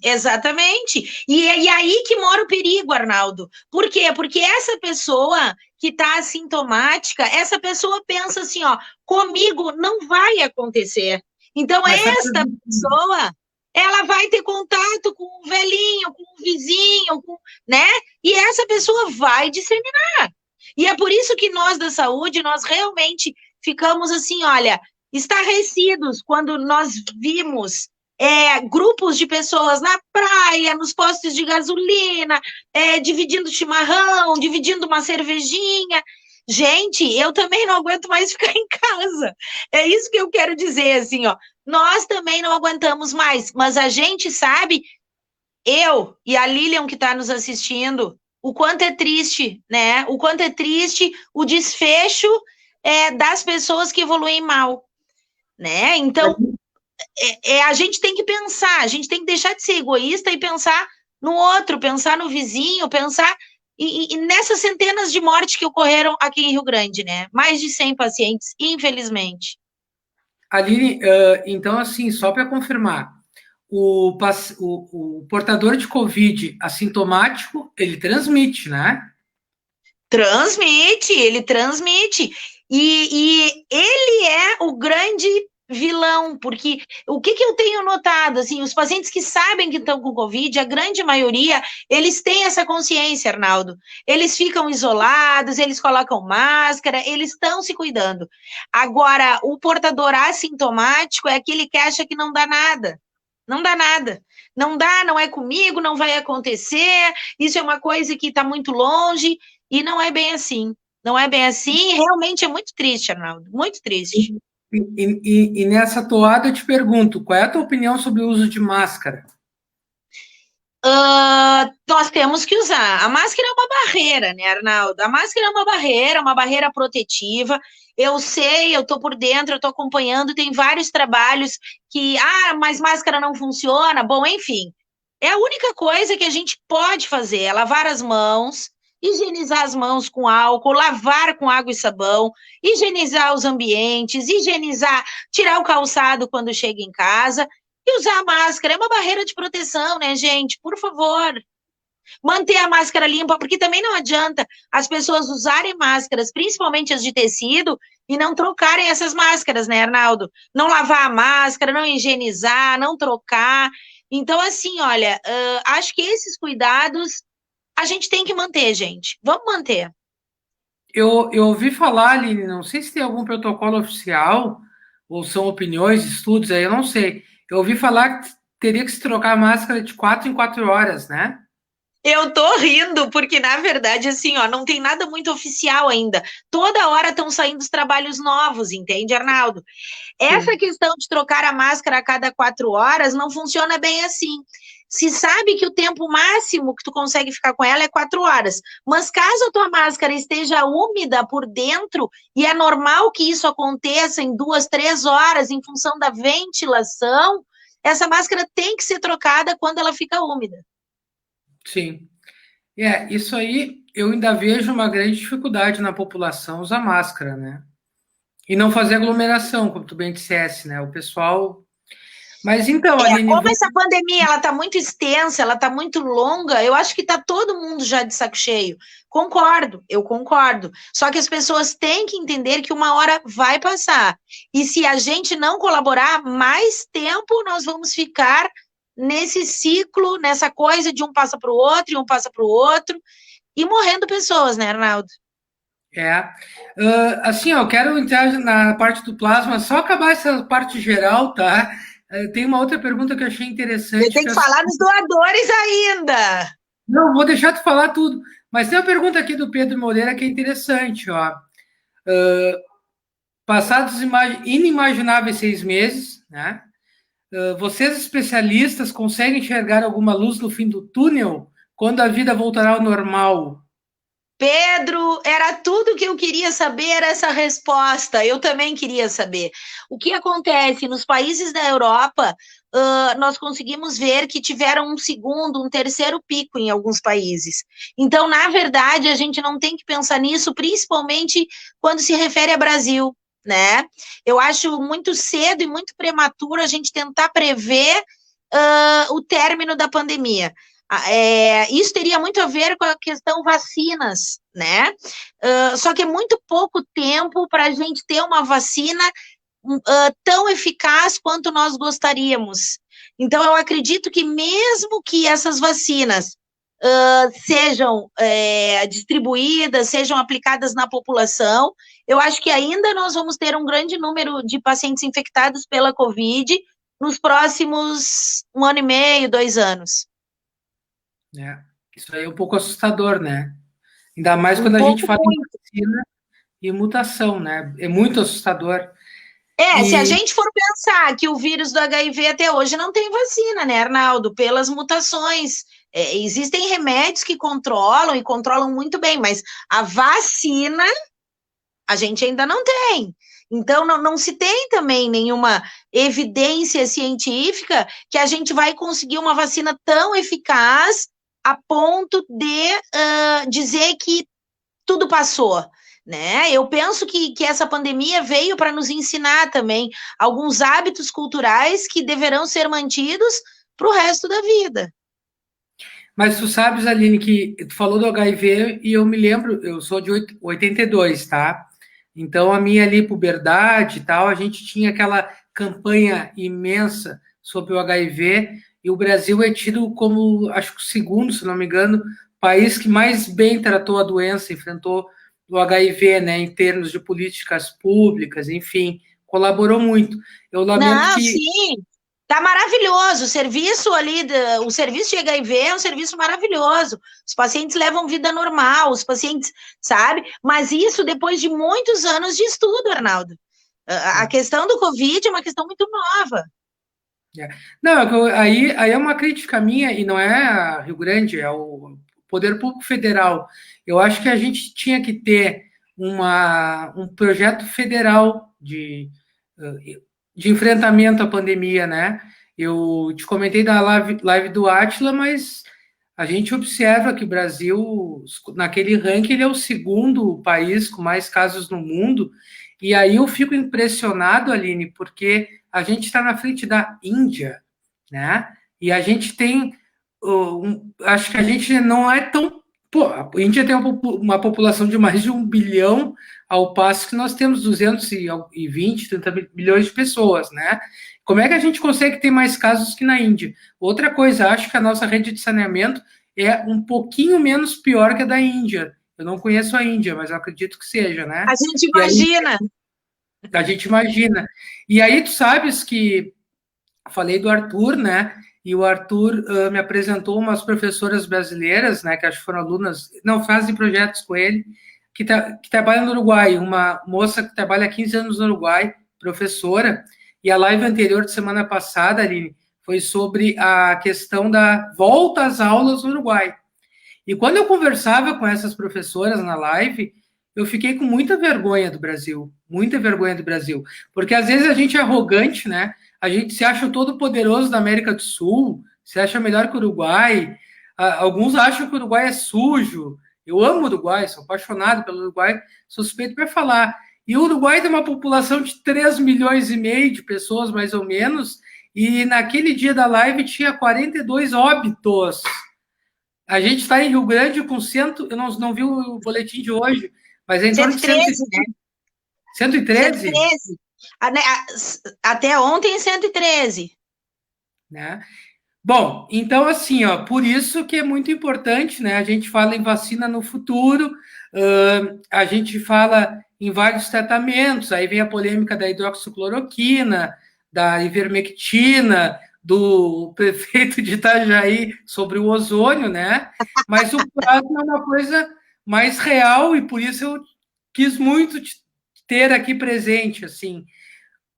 Exatamente. E aí que mora o perigo, Arnaldo. Por quê? Porque essa pessoa que está assintomática, essa pessoa pensa assim, ó, comigo não vai acontecer. Então, esta pessoa, ela vai ter contato com o velhinho, com o vizinho, né? E essa pessoa vai disseminar. E é por isso que nós da saúde, nós realmente ficamos assim, olha, estarrecidos quando nós vimos grupos de pessoas na praia, nos postos de gasolina, dividindo chimarrão, dividindo uma cervejinha. Gente, eu também não aguento mais ficar em casa. É isso que eu quero dizer, assim, ó. Nós também não aguentamos mais, mas a gente sabe, eu e a Lilian que está nos assistindo, o quanto é triste, né? O quanto é triste o desfecho das pessoas que evoluem mal, né? Então, a gente tem que pensar, a gente tem que deixar de ser egoísta e pensar no outro, pensar no vizinho, pensar e nessas centenas de mortes que ocorreram aqui em Rio Grande, né? Mais de 100 pacientes, infelizmente. Aline, então, assim, só para confirmar, o portador de Covid assintomático, ele transmite, né? Transmite, ele transmite. E ele é o grande vilão, porque o que eu tenho notado, assim, os pacientes que sabem que estão com Covid, a grande maioria, eles têm essa consciência, Arnaldo. Eles ficam isolados, eles colocam máscara, eles estão se cuidando. Agora, o portador assintomático é aquele que acha que não dá nada. Não dá nada. Não dá, não é comigo, não vai acontecer, isso é uma coisa que está muito longe, e não é bem assim. Não é bem assim, realmente é muito triste, Arnaldo, muito triste. E nessa toada eu te pergunto, qual é a tua opinião sobre o uso de máscara? Nós temos que usar. A máscara é uma barreira, né, Arnaldo? A máscara é uma barreira protetiva. Eu sei, eu estou por dentro, eu estou acompanhando, tem vários trabalhos que, mas máscara não funciona. Bom, enfim, é a única coisa que a gente pode fazer, é lavar as mãos, higienizar as mãos com álcool, lavar com água e sabão, higienizar os ambientes, tirar o calçado quando chega em casa e usar a máscara. É uma barreira de proteção, né, gente? Por favor. Manter a máscara limpa, porque também não adianta as pessoas usarem máscaras, principalmente as de tecido, e não trocarem essas máscaras, né, Arnaldo? Não lavar a máscara, não higienizar, não trocar. Então, assim, olha, acho que esses cuidados a gente tem que manter, gente. Vamos manter. Eu ouvi falar, Aline, não sei se tem algum protocolo oficial, ou são opiniões, estudos, aí eu não sei. Eu ouvi falar que teria que se trocar a máscara de 4 em 4 horas, né? Eu tô rindo, porque na verdade, assim, ó, não tem nada muito oficial ainda. Toda hora estão saindo os trabalhos novos, entende, Arnaldo? Essa Sim. questão de trocar a máscara a cada 4 horas não funciona bem assim. Se sabe que o tempo máximo que tu consegue ficar com ela é 4 horas, mas caso a tua máscara esteja úmida por dentro, e é normal que isso aconteça em 2, 3 horas em função da ventilação, essa máscara tem que ser trocada quando ela fica úmida. Sim. Isso aí eu ainda vejo uma grande dificuldade na população usar máscara, né? E não fazer aglomeração, como tu bem dissesse, né? O pessoal. Mas então, Aline. Como essa pandemia ela está muito extensa, ela está muito longa, eu acho que está todo mundo já de saco cheio. Concordo, eu concordo. Só que as pessoas têm que entender que uma hora vai passar. E se a gente não colaborar, mais tempo nós vamos ficar nesse ciclo, nessa coisa de um passa para o outro e um passa para o outro, e morrendo pessoas, né, Arnaldo? Assim, ó, eu quero entrar na parte do plasma, só acabar essa parte geral, tá? Tem uma outra pergunta que eu achei interessante. Eu tenho que falar dos doadores ainda. Não, vou deixar tu falar tudo. Mas tem uma pergunta aqui do Pedro Moreira que é interessante, ó. Passados inimagináveis 6 meses, né? Vocês especialistas conseguem enxergar alguma luz no fim do túnel quando a vida voltará ao normal? Pedro, era tudo que eu queria saber, era essa resposta. Eu também queria saber. O que acontece nos países da Europa, nós conseguimos ver que tiveram um segundo, um terceiro pico em alguns países. Então, na verdade, a gente não tem que pensar nisso, principalmente quando se refere a Brasil, né? Eu acho muito cedo e muito prematuro a gente tentar prever o término da pandemia. Isso teria muito a ver com a questão vacinas, né? Só que é muito pouco tempo para a gente ter uma vacina tão eficaz quanto nós gostaríamos. Então, eu acredito que mesmo que essas vacinas sejam distribuídas, sejam aplicadas na população, eu acho que ainda nós vamos ter um grande número de pacientes infectados pela Covid, nos próximos 1 ano e meio, 2 anos. Isso aí é um pouco assustador, né? Ainda mais Um quando a gente pouco fala em muito. vacina e mutação, né? É muito assustador. Se a E, gente for pensar que o vírus do HIV até hoje não tem vacina, né, Arnaldo? Pelas mutações. Existem remédios que controlam e controlam muito bem, mas a vacina a gente ainda não tem. Então, não se tem também nenhuma evidência científica que a gente vai conseguir uma vacina tão eficaz a ponto de dizer que tudo passou. Né? Eu penso que essa pandemia veio para nos ensinar também alguns hábitos culturais que deverão ser mantidos para o resto da vida. mas tu sabes, Aline, que tu falou do HIV e eu me lembro, eu sou de 82, tá? Então, a minha ali, puberdade e tal, a gente tinha aquela campanha imensa sobre o HIV e o Brasil é tido como, acho que o segundo, se não me engano, país que mais bem tratou a doença, enfrentou o HIV, né, em termos de políticas públicas, enfim, colaborou muito. Eu lamento Não, que sim, tá maravilhoso. O serviço ali, o serviço de HIV é um serviço maravilhoso. Os pacientes levam vida normal, os pacientes, sabe? Mas isso depois de muitos anos de estudo, Arnaldo. A questão do Covid é uma questão muito nova. Não, aí é uma crítica minha, e não é a Rio Grande, é o Poder Público Federal. Eu acho que a gente tinha que ter um projeto federal de enfrentamento à pandemia, né? Eu te comentei da live do Átila, mas a gente observa que o Brasil, naquele ranking, ele é o segundo país com mais casos no mundo, e aí eu fico impressionado, Aline, porque a gente está na frente da Índia, né? E a gente tem, acho que a gente não é tão. Pô, a Índia tem uma população de mais de 1 bilhão, ao passo que nós temos 220, 30 milhões de pessoas, né? Como é que a gente consegue ter mais casos que na Índia? Outra coisa, acho que a nossa rede de saneamento é um pouquinho menos pior que a da Índia. Eu não conheço a Índia, mas eu acredito que seja, A né? gente E aí imagina. a gente imagina. E aí tu sabes que falei do Arthur, né? E o Arthur me apresentou umas professoras brasileiras, né? Que acho que foram alunas, não, fazem projetos com ele, que trabalham no Uruguai. Uma moça que trabalha há 15 anos no Uruguai, professora. E a live anterior de semana passada, Aline, foi sobre a questão da volta às aulas no Uruguai. E quando eu conversava com essas professoras na live, eu fiquei com muita vergonha do Brasil, muita vergonha do Brasil, porque às vezes a gente é arrogante, né? A gente se acha todo poderoso da América do Sul, se acha melhor que o Uruguai. Alguns acham que o Uruguai é sujo. Eu amo o Uruguai, sou apaixonado pelo Uruguai, suspeito para falar. E o Uruguai tem uma população de 3 milhões e meio de pessoas, mais ou menos, e naquele dia da live tinha 42 óbitos. A gente está em Rio Grande com cento. Eu não vi o boletim de hoje, mas é em torno de 113, né? 113, 113. Até ontem, 113. né? Bom, então assim, ó, por isso que é muito importante, né? A gente fala em vacina no futuro, a gente fala em vários tratamentos, aí vem a polêmica da hidroxicloroquina, da ivermectina, do prefeito de Itajaí sobre o ozônio, né? Mas o plasma é uma coisa mais real e por isso eu quis muito ter aqui presente, assim.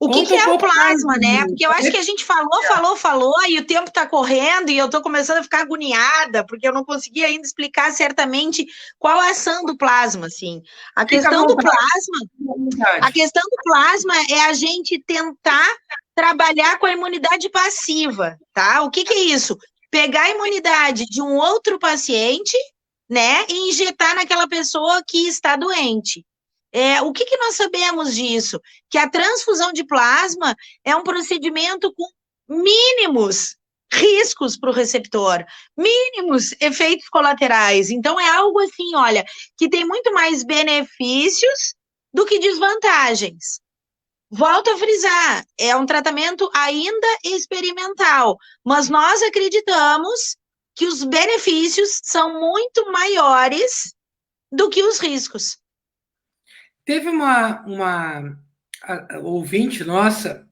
O que Conta um é o pouco mais plasma, de né? mim. Porque eu acho que a gente falou, e o tempo está correndo, e eu estou começando a ficar agoniada, porque eu não consegui ainda explicar certamente qual a ação do plasma, assim. A Fica à questão do vontade. plasma, a questão do plasma é a gente tentar trabalhar com a imunidade passiva, tá? O que é isso? Pegar a imunidade de um outro paciente, né, e injetar naquela pessoa que está doente. O que nós sabemos disso? Que a transfusão de plasma é um procedimento com mínimos riscos para o receptor, mínimos efeitos colaterais. Então, é algo assim, olha, que tem muito mais benefícios do que desvantagens. Volto a frisar, é um tratamento ainda experimental, mas nós acreditamos que os benefícios são muito maiores do que os riscos. Teve uma ouvinte nossa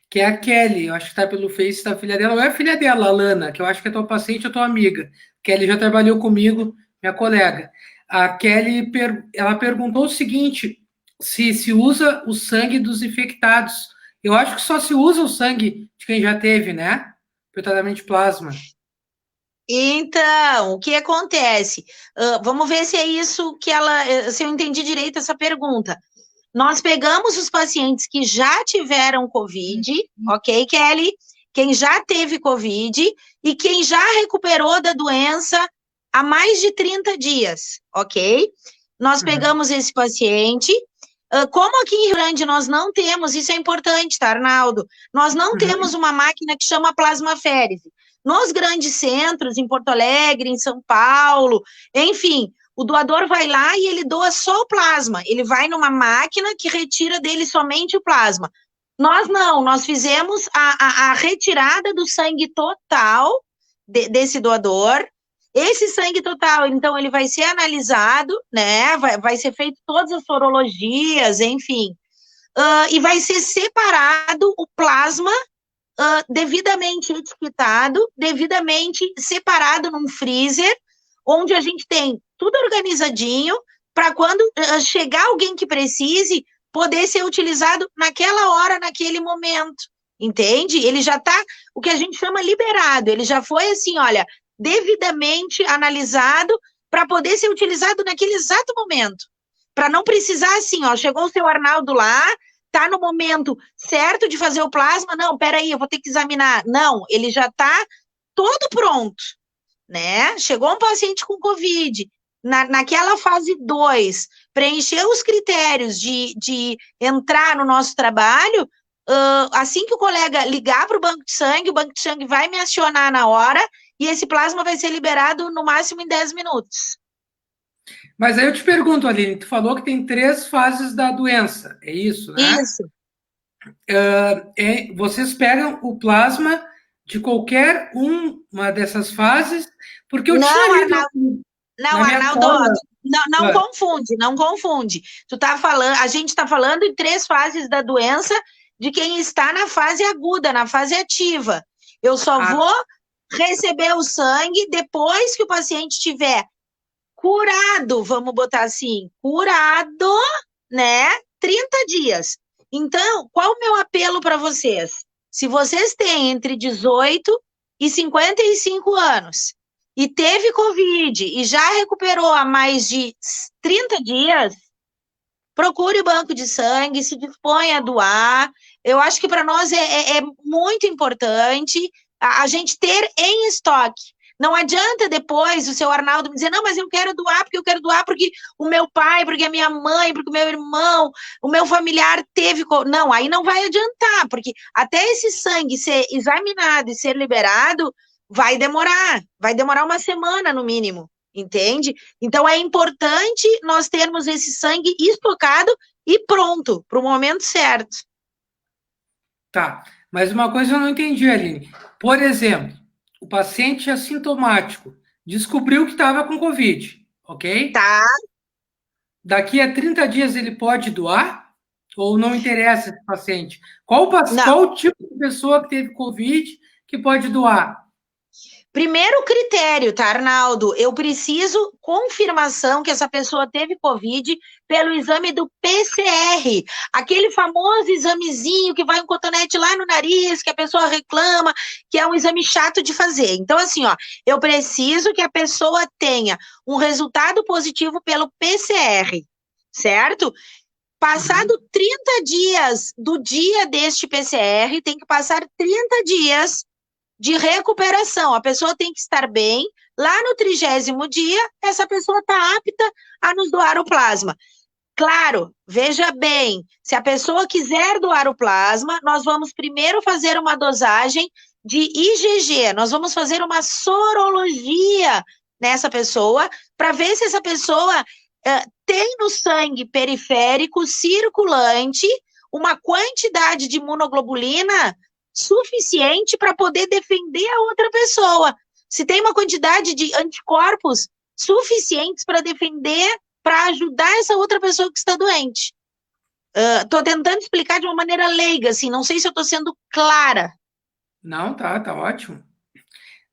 que é a Kelly, eu acho que está pelo Face da filha dela, ou é a filha dela, a Lana, que eu acho que é tua paciente ou tua amiga. Kelly já trabalhou comigo, minha colega. A Kelly, ela perguntou o seguinte, se usa o sangue dos infectados. Eu acho que só se usa o sangue de quem já teve, né? Para o tratamento de plasma. Então, o que acontece? Vamos ver se é isso que se eu entendi direito essa pergunta. Nós pegamos os pacientes que já tiveram Covid, ok, Kelly? Quem já teve Covid e quem já recuperou da doença há mais de 30 dias, ok? Nós pegamos esse paciente. Como aqui em Rio Grande nós não temos, isso é importante, tá, Arnaldo? Nós não temos uma máquina que chama plasmaférese. Nos grandes centros, em Porto Alegre, em São Paulo, enfim, o doador vai lá e ele doa só o plasma. Ele vai numa máquina que retira dele somente o plasma. Nós não, nós fizemos a retirada do sangue total desse doador. Esse sangue total, então, ele vai ser analisado, né? Vai ser feito todas as sorologias, enfim. E vai ser separado o plasma devidamente etiquetado, devidamente separado num freezer, onde a gente tem tudo organizadinho, para quando chegar alguém que precise, poder ser utilizado naquela hora, naquele momento, entende? Ele já está, o que a gente chama liberado, ele já foi assim, olha, devidamente analisado para poder ser utilizado naquele exato momento, para não precisar assim, ó, chegou o seu Arnaldo lá, está no momento certo de fazer o plasma, não, peraí, eu vou ter que examinar. Não, ele já está todo pronto, né? Chegou um paciente com Covid, naquela fase 2, preencheu os critérios de entrar no nosso trabalho, assim que o colega ligar para o banco de sangue vai me acionar na hora e esse plasma vai ser liberado no máximo em 10 minutos. Mas aí eu te pergunto, Aline, tu falou que tem 3 fases da doença, é isso, né? Isso. Vocês pegam o plasma de qualquer uma dessas fases, porque eu tinha lido... Arnaldo, não confunde, não confunde. A gente está falando em 3 fases da doença de quem está na fase aguda, na fase ativa. Eu só vou receber o sangue depois que o paciente tiver curado, vamos botar assim, curado, né? 30 dias. Então, qual o meu apelo para vocês? Se vocês têm entre 18 e 55 anos e teve Covid e já recuperou há mais de 30 dias, procure o banco de sangue, se dispõe a doar. Eu acho que para nós é muito importante a gente ter em estoque. Não adianta depois o seu Arnaldo me dizer, não, mas eu quero doar porque o meu pai, porque a minha mãe, porque o meu irmão, o meu familiar teve... Não, aí não vai adiantar, porque até esse sangue ser examinado e ser liberado, vai demorar 1 semana no mínimo, entende? Então é importante nós termos esse sangue estocado e pronto, para o momento certo. Tá, mas uma coisa eu não entendi, Aline. Por exemplo, o paciente assintomático descobriu que estava com Covid, ok? Tá. Daqui a 30 dias ele pode doar? Ou não interessa esse paciente? Qual o tipo de pessoa que teve Covid que pode doar? Primeiro critério, tá, Arnaldo? Eu preciso confirmação que essa pessoa teve Covid pelo exame do PCR, aquele famoso examezinho que vai um cotonete lá no nariz, que a pessoa reclama, que é um exame chato de fazer. Então, assim, ó, eu preciso que a pessoa tenha um resultado positivo pelo PCR, certo? Passado 30 dias do dia deste PCR, tem que passar 30 dias de recuperação. A pessoa tem que estar bem. Lá no 30º dia, essa pessoa está apta a nos doar o plasma. Claro, veja bem, se a pessoa quiser doar o plasma, nós vamos primeiro fazer uma dosagem de IgG, nós vamos fazer uma sorologia nessa pessoa, para ver se essa pessoa tem no sangue periférico circulante uma quantidade de imunoglobulina suficiente para poder defender a outra pessoa. Se tem uma quantidade de anticorpos suficientes para defender, para ajudar essa outra pessoa que está doente. Estou tentando explicar de uma maneira leiga, assim, não sei se eu estou sendo clara. Não, tá ótimo.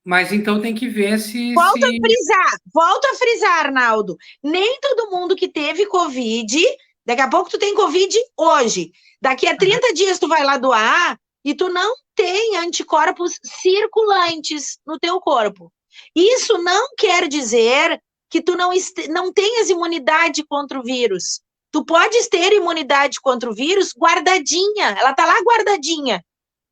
Mas então tem que ver se, Volto a frisar, Arnaldo. Nem todo mundo que teve Covid, daqui a pouco tu tem Covid hoje. Daqui a 30 dias tu vai lá doar e tu não tem anticorpos circulantes no teu corpo. Isso não quer dizer que tu não tenhas imunidade contra o vírus. Tu podes ter imunidade contra o vírus guardadinha, ela tá lá guardadinha,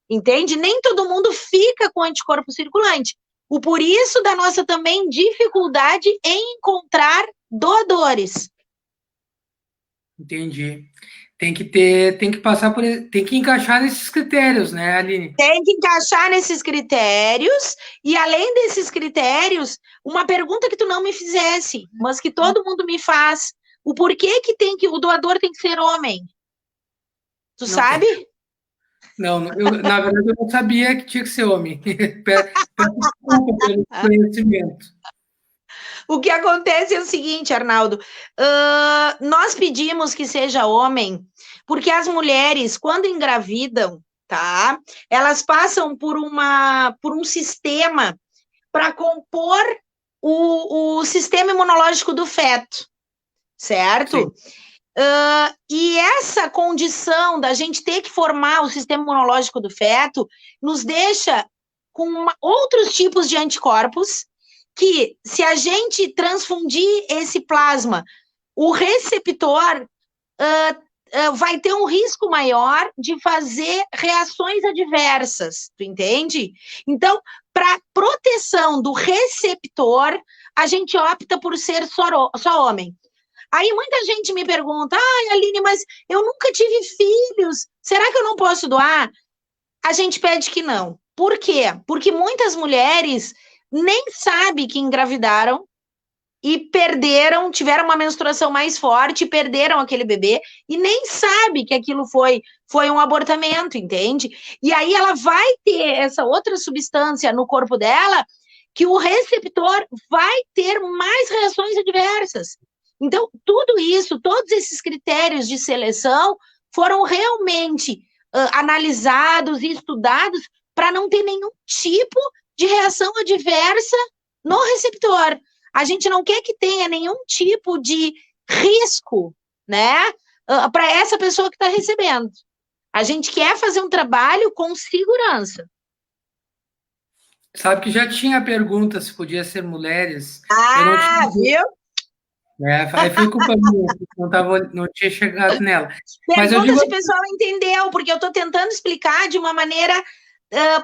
entende? Nem todo mundo fica com anticorpo circulante. O por isso da nossa também dificuldade em encontrar doadores. Entendi. Tem que encaixar nesses critérios, né, Aline? Tem que encaixar nesses critérios, e além desses critérios, uma pergunta que tu não me fizesse, mas que todo mundo me faz, o porquê que o doador tem que ser homem? Tu sabe? Não, na verdade eu não sabia que tinha que ser homem. Peço desculpa pelo conhecimento. O que acontece é o seguinte, Arnaldo, nós pedimos que seja homem, porque as mulheres, quando engravidam, tá? Elas passam por um sistema para compor o sistema imunológico do feto, certo? E essa condição da gente ter que formar o sistema imunológico do feto nos deixa com outros tipos de anticorpos que, se a gente transfundir esse plasma, o receptor vai ter um risco maior de fazer reações adversas, tu entende? Então, para proteção do receptor, a gente opta por ser só homem. Aí muita gente me pergunta, Aline, mas eu nunca tive filhos, será que eu não posso doar? A gente pede que não. Por quê? Porque muitas mulheres nem sabem que engravidaram e perderam, tiveram uma menstruação mais forte, perderam aquele bebê, e nem sabe que aquilo foi um abortamento, entende? E aí ela vai ter essa outra substância no corpo dela, que o receptor vai ter mais reações adversas. Então, tudo isso, todos esses critérios de seleção foram realmente analisados e estudados para não ter nenhum tipo de reação adversa no receptor. A gente não quer que tenha nenhum tipo de risco, né, para essa pessoa que está recebendo. A gente quer fazer um trabalho com segurança. Sabe que já tinha a pergunta se podia ser mulheres. Viu? Aí foi culpa minha, não tinha chegado nela. Pergunta se o pessoal entendeu, porque eu estou tentando explicar de uma maneira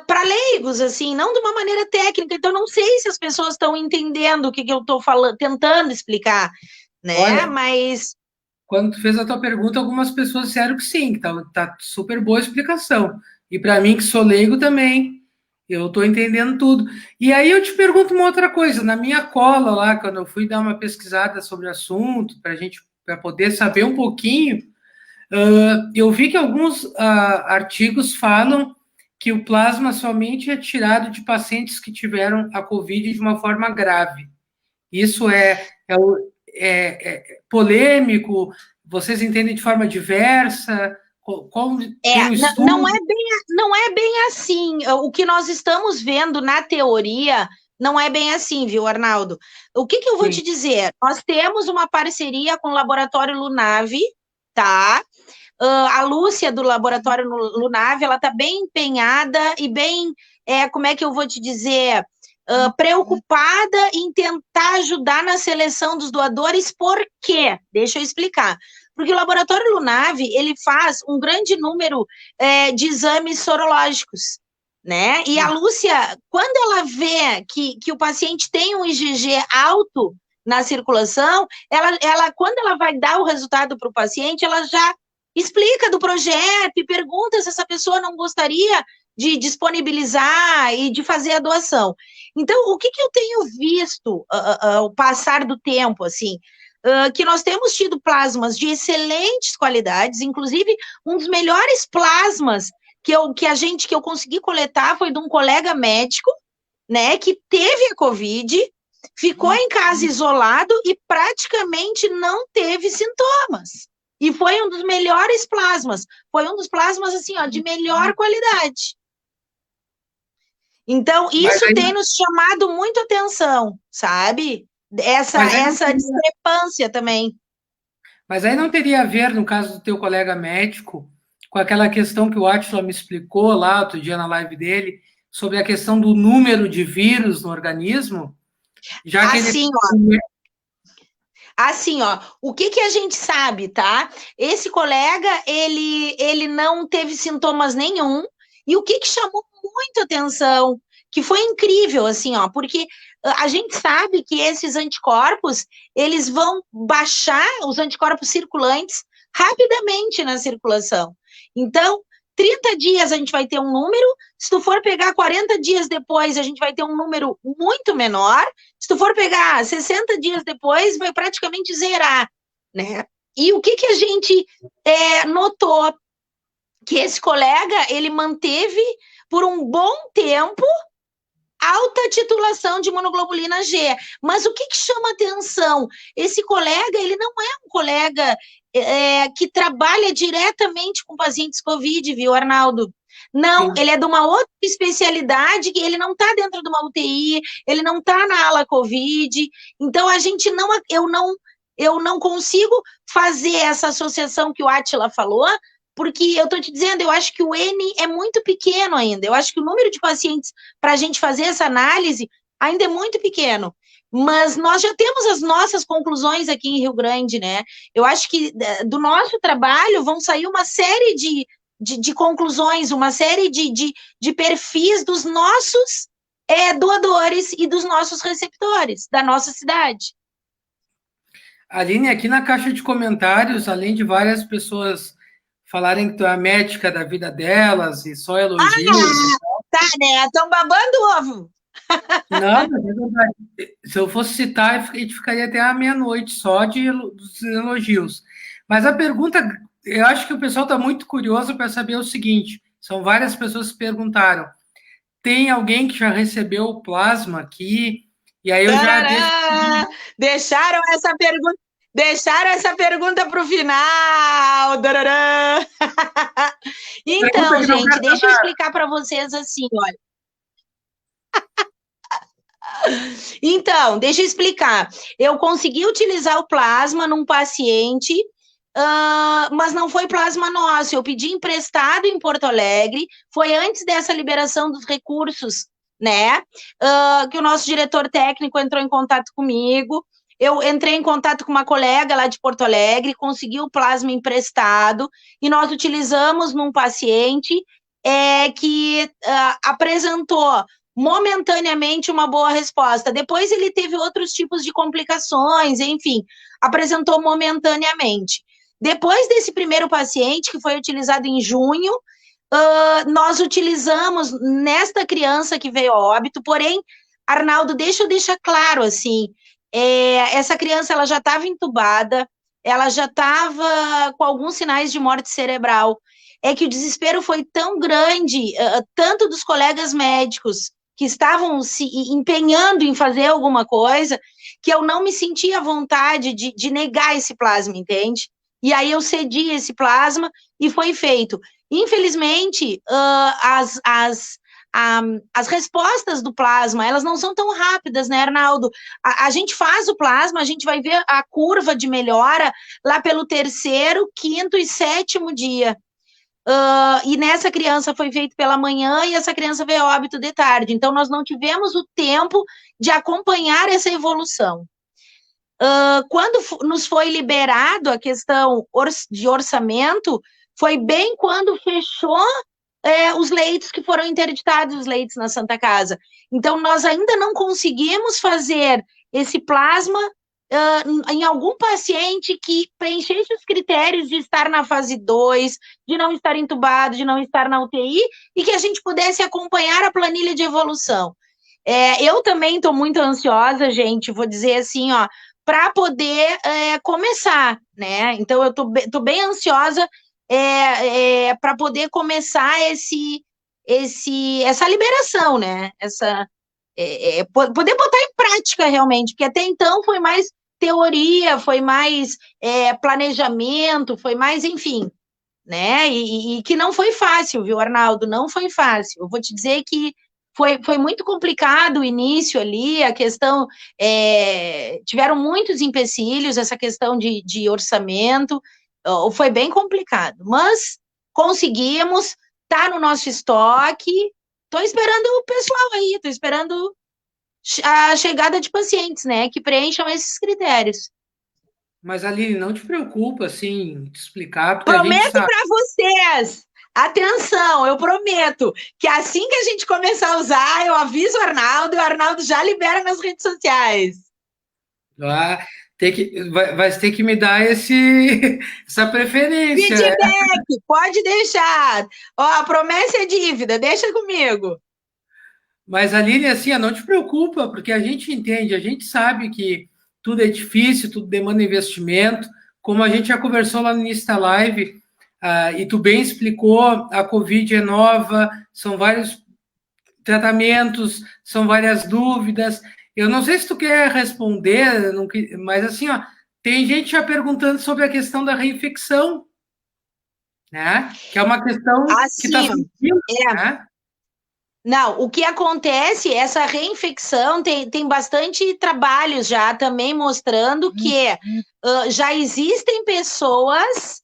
para leigos, assim, não de uma maneira técnica. Então, não sei se as pessoas estão entendendo o que eu estou falando, tentando explicar, né? Olha, mas quando tu fez a tua pergunta, algumas pessoas disseram que sim, que tá super boa a explicação. E para mim, que sou leigo também, eu estou entendendo tudo. E aí eu te pergunto uma outra coisa. Na minha cola lá, quando eu fui dar uma pesquisada sobre o assunto, para poder saber um pouquinho, eu vi que alguns artigos falam que o plasma somente é tirado de pacientes que tiveram a Covid de uma forma grave. Isso é polêmico? Vocês entendem de forma diversa? Não é bem assim. O que nós estamos vendo na teoria não é bem assim, viu, Arnaldo? O que eu vou te dizer? Nós temos uma parceria com o Laboratório Lunave, tá? A Lúcia, do Laboratório Lunave, ela está bem empenhada e bem, como é que eu vou te dizer, preocupada em tentar ajudar na seleção dos doadores. Por quê? Deixa eu explicar. Porque o Laboratório Lunave, ele faz um grande número de exames sorológicos, né? E a Lúcia, quando ela vê que o paciente tem um IgG alto na circulação, quando ela vai dar o resultado para o paciente, ela já explica do projeto e pergunta se essa pessoa não gostaria de disponibilizar e de fazer a doação. Então, o que eu tenho visto ao passar do tempo, assim, que nós temos tido plasmas de excelentes qualidades, inclusive um dos melhores plasmas que eu consegui coletar foi de um colega médico, né, que teve a Covid, ficou em casa isolado e praticamente não teve sintomas. E foi um dos melhores plasmas. Foi um dos plasmas, assim, ó, de melhor qualidade. Então, isso tem nos chamado muito atenção, sabe? Essa discrepância também. Mas aí não teria a ver, no caso do teu colega médico, com aquela questão que o Átila me explicou lá outro dia na live dele, sobre a questão do número de vírus no organismo, já que Assim, ó, o que a gente sabe, tá? Esse colega, ele não teve sintomas nenhum, e o que chamou muito atenção, que foi incrível, assim, ó, porque a gente sabe que esses anticorpos, eles vão baixar os anticorpos circulantes rapidamente na circulação. Então, 30 dias a gente vai ter um número, se tu for pegar 40 dias depois, a gente vai ter um número muito menor, se tu for pegar 60 dias depois, vai praticamente zerar, né? E o que a gente notou? Que esse colega, ele manteve por um bom tempo alta titulação de imunoglobulina G. Mas o que chama atenção? Esse colega, ele não é um colega que trabalha diretamente com pacientes COVID, viu, Arnaldo? Não, ele é de uma outra especialidade, que ele não está dentro de uma UTI, ele não está na ala COVID, então eu não consigo fazer essa associação que o Átila falou, porque eu estou te dizendo, eu acho que o N é muito pequeno ainda, eu acho que o número de pacientes para a gente fazer essa análise ainda é muito pequeno, mas nós já temos as nossas conclusões aqui em Rio Grande, né? Eu acho que do nosso trabalho vão sair uma série de conclusões, uma série de perfis dos nossos doadores e dos nossos receptores da nossa cidade. Aline, aqui na caixa de comentários, além de várias pessoas falarem que tu é a médica da vida delas e só elogios. Tá, né? Estão babando ovo. Não, é verdade. Se eu fosse citar, a gente ficaria até a meia-noite só dos elogios. Mas a pergunta, eu acho que o pessoal está muito curioso para saber o seguinte: são várias pessoas que perguntaram. Tem alguém que já recebeu o plasma aqui? E aí eu já deixaram essa pergunta para o final. Então, gente, deixa eu explicar para vocês assim, olha. Então, deixa eu explicar. Eu consegui utilizar o plasma num paciente, mas não foi plasma nosso. Eu pedi emprestado em Porto Alegre, foi antes dessa liberação dos recursos, né? Que o nosso diretor técnico entrou em contato comigo. Eu entrei em contato com uma colega lá de Porto Alegre, consegui o plasma emprestado, e nós utilizamos num paciente que apresentou momentaneamente uma boa resposta. Depois ele teve outros tipos de complicações, enfim, apresentou momentaneamente. Depois desse primeiro paciente, que foi utilizado em junho, nós utilizamos nesta criança que veio a óbito, porém, Arnaldo, deixa eu deixar claro, assim, essa criança, ela já estava entubada, ela já estava com alguns sinais de morte cerebral, é que o desespero foi tão grande, tanto dos colegas médicos, que estavam se empenhando em fazer alguma coisa, que eu não me sentia à vontade de negar esse plasma, entende? E aí eu cedi esse plasma e foi feito. Infelizmente, as respostas do plasma, elas não são tão rápidas, né, Arnaldo? A gente faz o plasma, a gente vai ver a curva de melhora lá pelo 3º, 5º e 7º dia. E nessa criança foi feito pela manhã e essa criança veio a óbito de tarde. Então, nós não tivemos o tempo de acompanhar essa evolução. Quando nos foi liberado a questão de orçamento, foi bem quando fechou os leitos que foram interditados, os leitos na Santa Casa. Então, nós ainda não conseguimos fazer esse plasma em algum paciente que preenchesse os critérios de estar na fase 2, de não estar entubado, de não estar na UTI, e que a gente pudesse acompanhar a planilha de evolução. Eu também estou muito ansiosa, gente, vou dizer assim, ó, para poder começar, né? Então, eu estou bem ansiosa para poder começar essa liberação, né? Poder botar em prática realmente, porque até então foi mais teoria, foi mais planejamento, foi mais, enfim, né? E que não foi fácil, viu, Arnaldo? Não foi fácil. Eu vou te dizer que foi muito complicado o início ali, a questão, tiveram muitos empecilhos, essa questão de orçamento, foi bem complicado, mas conseguimos, tá no nosso estoque, estou esperando o pessoal aí, estou esperando a chegada de pacientes, né, que preencham esses critérios. Mas, Aline, não te preocupa, assim, te explicar, porque a gente Prometo sabe. para vocês, atenção, eu prometo que assim que a gente começar a usar, eu aviso o Arnaldo e o Arnaldo já libera nas redes sociais. Ah, vai ter que me dar essa preferência, né? Feedback, pode deixar. Ó, a promessa é dívida, deixa comigo. Mas, Aline, assim, não te preocupa, porque a gente entende, a gente sabe que tudo é difícil, tudo demanda investimento. Como a gente já conversou lá no início da live, e tu bem explicou, a Covid é nova, são vários tratamentos, são várias dúvidas. Eu não sei se tu quer responder, mas assim, ó, tem gente já perguntando sobre a questão da reinfecção, né? Que é uma questão que está Assim, surgindo, né? Não, o que acontece, essa reinfecção tem bastante trabalhos já também mostrando que já existem pessoas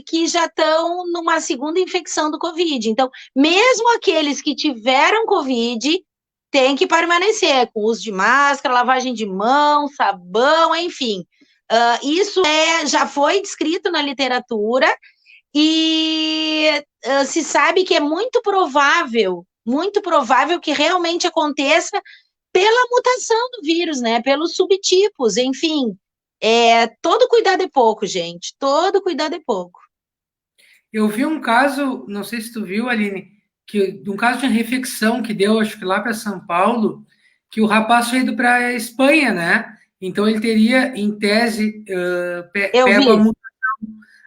que já estão numa segunda infecção do Covid. Então, mesmo aqueles que tiveram Covid, tem que permanecer com uso de máscara, lavagem de mão, sabão, enfim. Isso já foi descrito na literatura e se sabe que é muito provável que realmente aconteça pela mutação do vírus, né? Pelos subtipos, enfim. Todo cuidado é pouco, gente. Todo cuidado é pouco. Eu vi um caso, não sei se tu viu, Aline, de um caso de reinfecção que deu, acho que lá para São Paulo, que o rapaz foi ido para a Espanha, né? Então ele teria, em tese, pego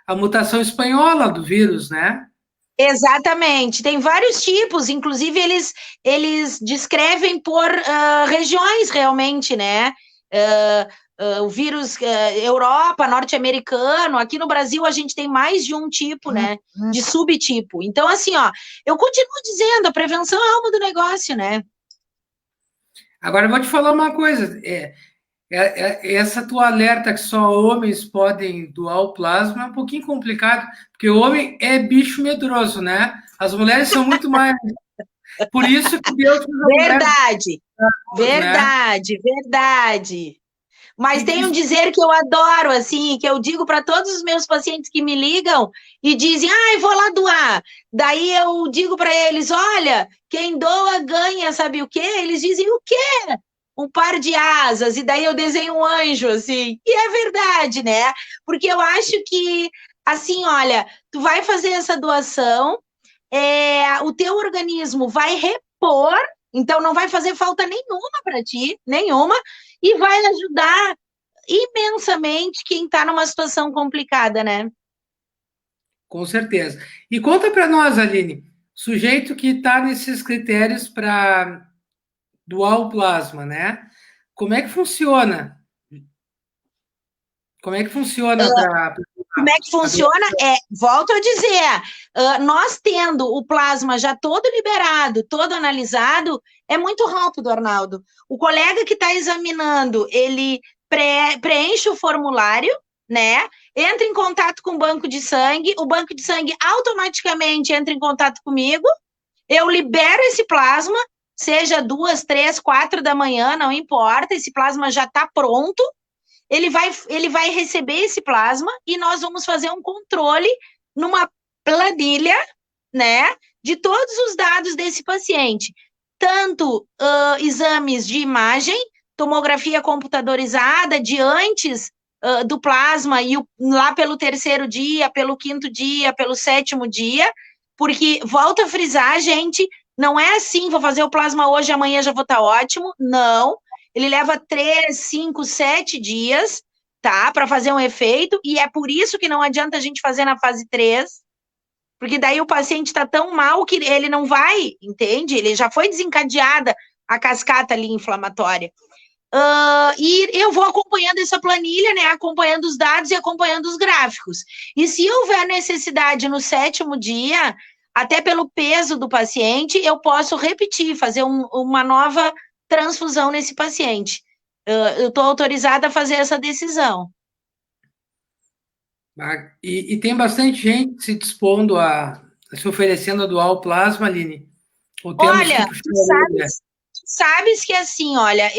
a mutação espanhola do vírus, né? Exatamente, tem vários tipos, inclusive eles descrevem por regiões realmente, né? O vírus Europa, norte-americano, aqui no Brasil a gente tem mais de um tipo, né? De subtipo. Então, assim, ó, eu continuo dizendo, a prevenção é a alma do negócio, né? Agora eu vou te falar uma coisa, essa tua alerta que só homens podem doar o plasma é um pouquinho complicado, porque o homem é bicho medroso, né? As mulheres são muito mais. Por isso que Deus fez a mulher, Verdade, verdade. Mas tem um né? dizer que eu adoro, assim, que eu digo para todos os meus pacientes que me ligam e dizem, vou lá doar. Daí eu digo para eles, olha, quem doa ganha, sabe o quê? Eles dizem, o quê? Um par de asas. E daí eu desenho um anjo, assim. E é verdade, né? Porque eu acho que, assim, olha, tu vai fazer essa doação, o teu organismo vai repor, então não vai fazer falta nenhuma para ti, nenhuma, e vai ajudar imensamente quem está numa situação complicada, né? Com certeza. E conta para nós, Aline, sujeito que está nesses critérios para doar o plasma, né? Como é que funciona? Como é que funciona para. Como é que funciona? Volto a dizer, nós tendo o plasma já todo liberado, todo analisado, é muito rápido, Arnaldo. O colega que está examinando, ele preenche o formulário, né? Entra em contato com o banco de sangue automaticamente entra em contato comigo, eu libero esse plasma, seja 2, 3, 4 da manhã, não importa, esse plasma já está pronto, ele vai receber esse plasma e nós vamos fazer um controle numa planilha, né, de todos os dados desse paciente, tanto exames de imagem, tomografia computadorizada de antes do plasma e lá pelo 3º dia, pelo 5º dia, pelo 7º dia, porque, volto a frisar, gente, não é assim, vou fazer o plasma hoje, amanhã já vou estar ótimo, não. Ele leva 3, 5, 7 dias, tá? Para fazer um efeito, e é por isso que não adianta a gente fazer na fase 3, porque daí o paciente está tão mal que ele não vai, entende? Ele já foi desencadeada a cascata ali inflamatória. E eu vou acompanhando essa planilha, né? Acompanhando os dados e acompanhando os gráficos. E se houver necessidade no 7º dia, até pelo peso do paciente, eu posso repetir, fazer uma nova transfusão nesse paciente. Eu estou autorizada a fazer essa decisão. E tem bastante gente se dispondo a se oferecendo a doar o plasma, Aline? Ou temos que Olha, puxar a orelha? sabes que assim, olha,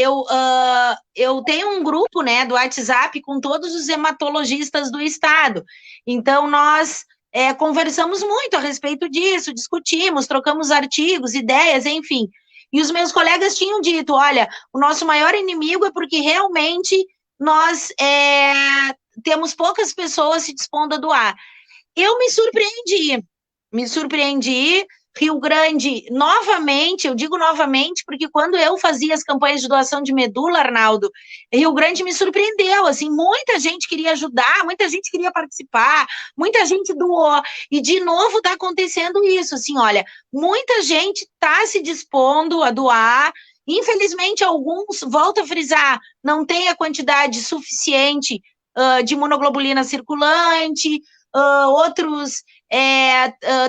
eu tenho um grupo, né, do WhatsApp com todos os hematologistas do estado. Então, nós conversamos muito a respeito disso, discutimos, trocamos artigos, ideias, enfim. E os meus colegas tinham dito, olha, o nosso maior inimigo é porque realmente nós temos poucas pessoas se dispondo a doar. Eu me surpreendi. Rio Grande, novamente, eu digo novamente, porque quando eu fazia as campanhas de doação de medula, Arnaldo, Rio Grande me surpreendeu, assim, muita gente queria ajudar, muita gente queria participar, muita gente doou, e de novo está acontecendo isso, assim, olha, muita gente está se dispondo a doar, infelizmente alguns, volto a frisar, não tem a quantidade suficiente de imunoglobulina circulante, outros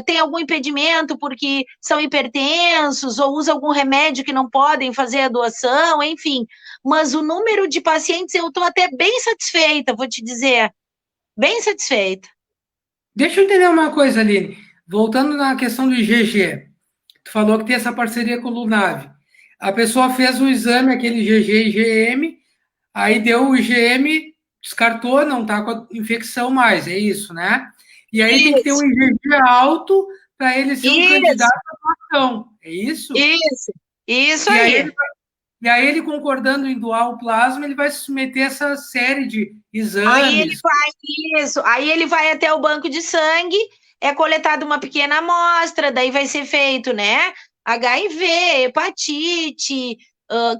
tem algum impedimento porque são hipertensos ou usam algum remédio que não podem fazer a doação, enfim. Mas o número de pacientes eu estou até bem satisfeita, vou te dizer, bem satisfeita. Deixa eu entender uma coisa, Aline. Voltando na questão do IgG, tu falou que tem essa parceria com o Lunave. A pessoa fez o exame, aquele IgG e IgM, aí deu o IgM, descartou, não está com a infecção mais, é isso, né? E aí tem que ter um IgG alto para ele ser um candidato à doação, é isso? Isso aí. E aí ele concordando em doar o plasma, ele vai se submeter a essa série de exames. Aí ele vai até o banco de sangue, é coletada uma pequena amostra, daí vai ser feito, né? HIV, hepatite,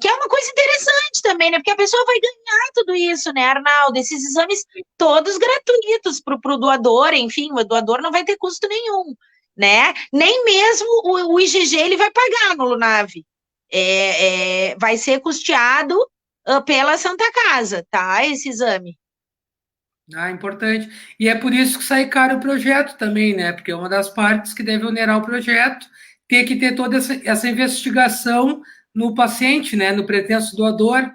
que é uma coisa interessante também, né? Porque a pessoa vai ganhar tudo isso, né, Arnaldo? Esses exames todos gratuitos para o doador, enfim, o doador não vai ter custo nenhum, né? Nem mesmo o IgG ele vai pagar no Lunave. Vai ser custeado pela Santa Casa, tá? Esse exame. Ah, importante. E é por isso que sai caro o projeto também, né? Porque é uma das partes que deve onerar o projeto, ter que ter toda essa investigação no paciente, né? No pretenso doador.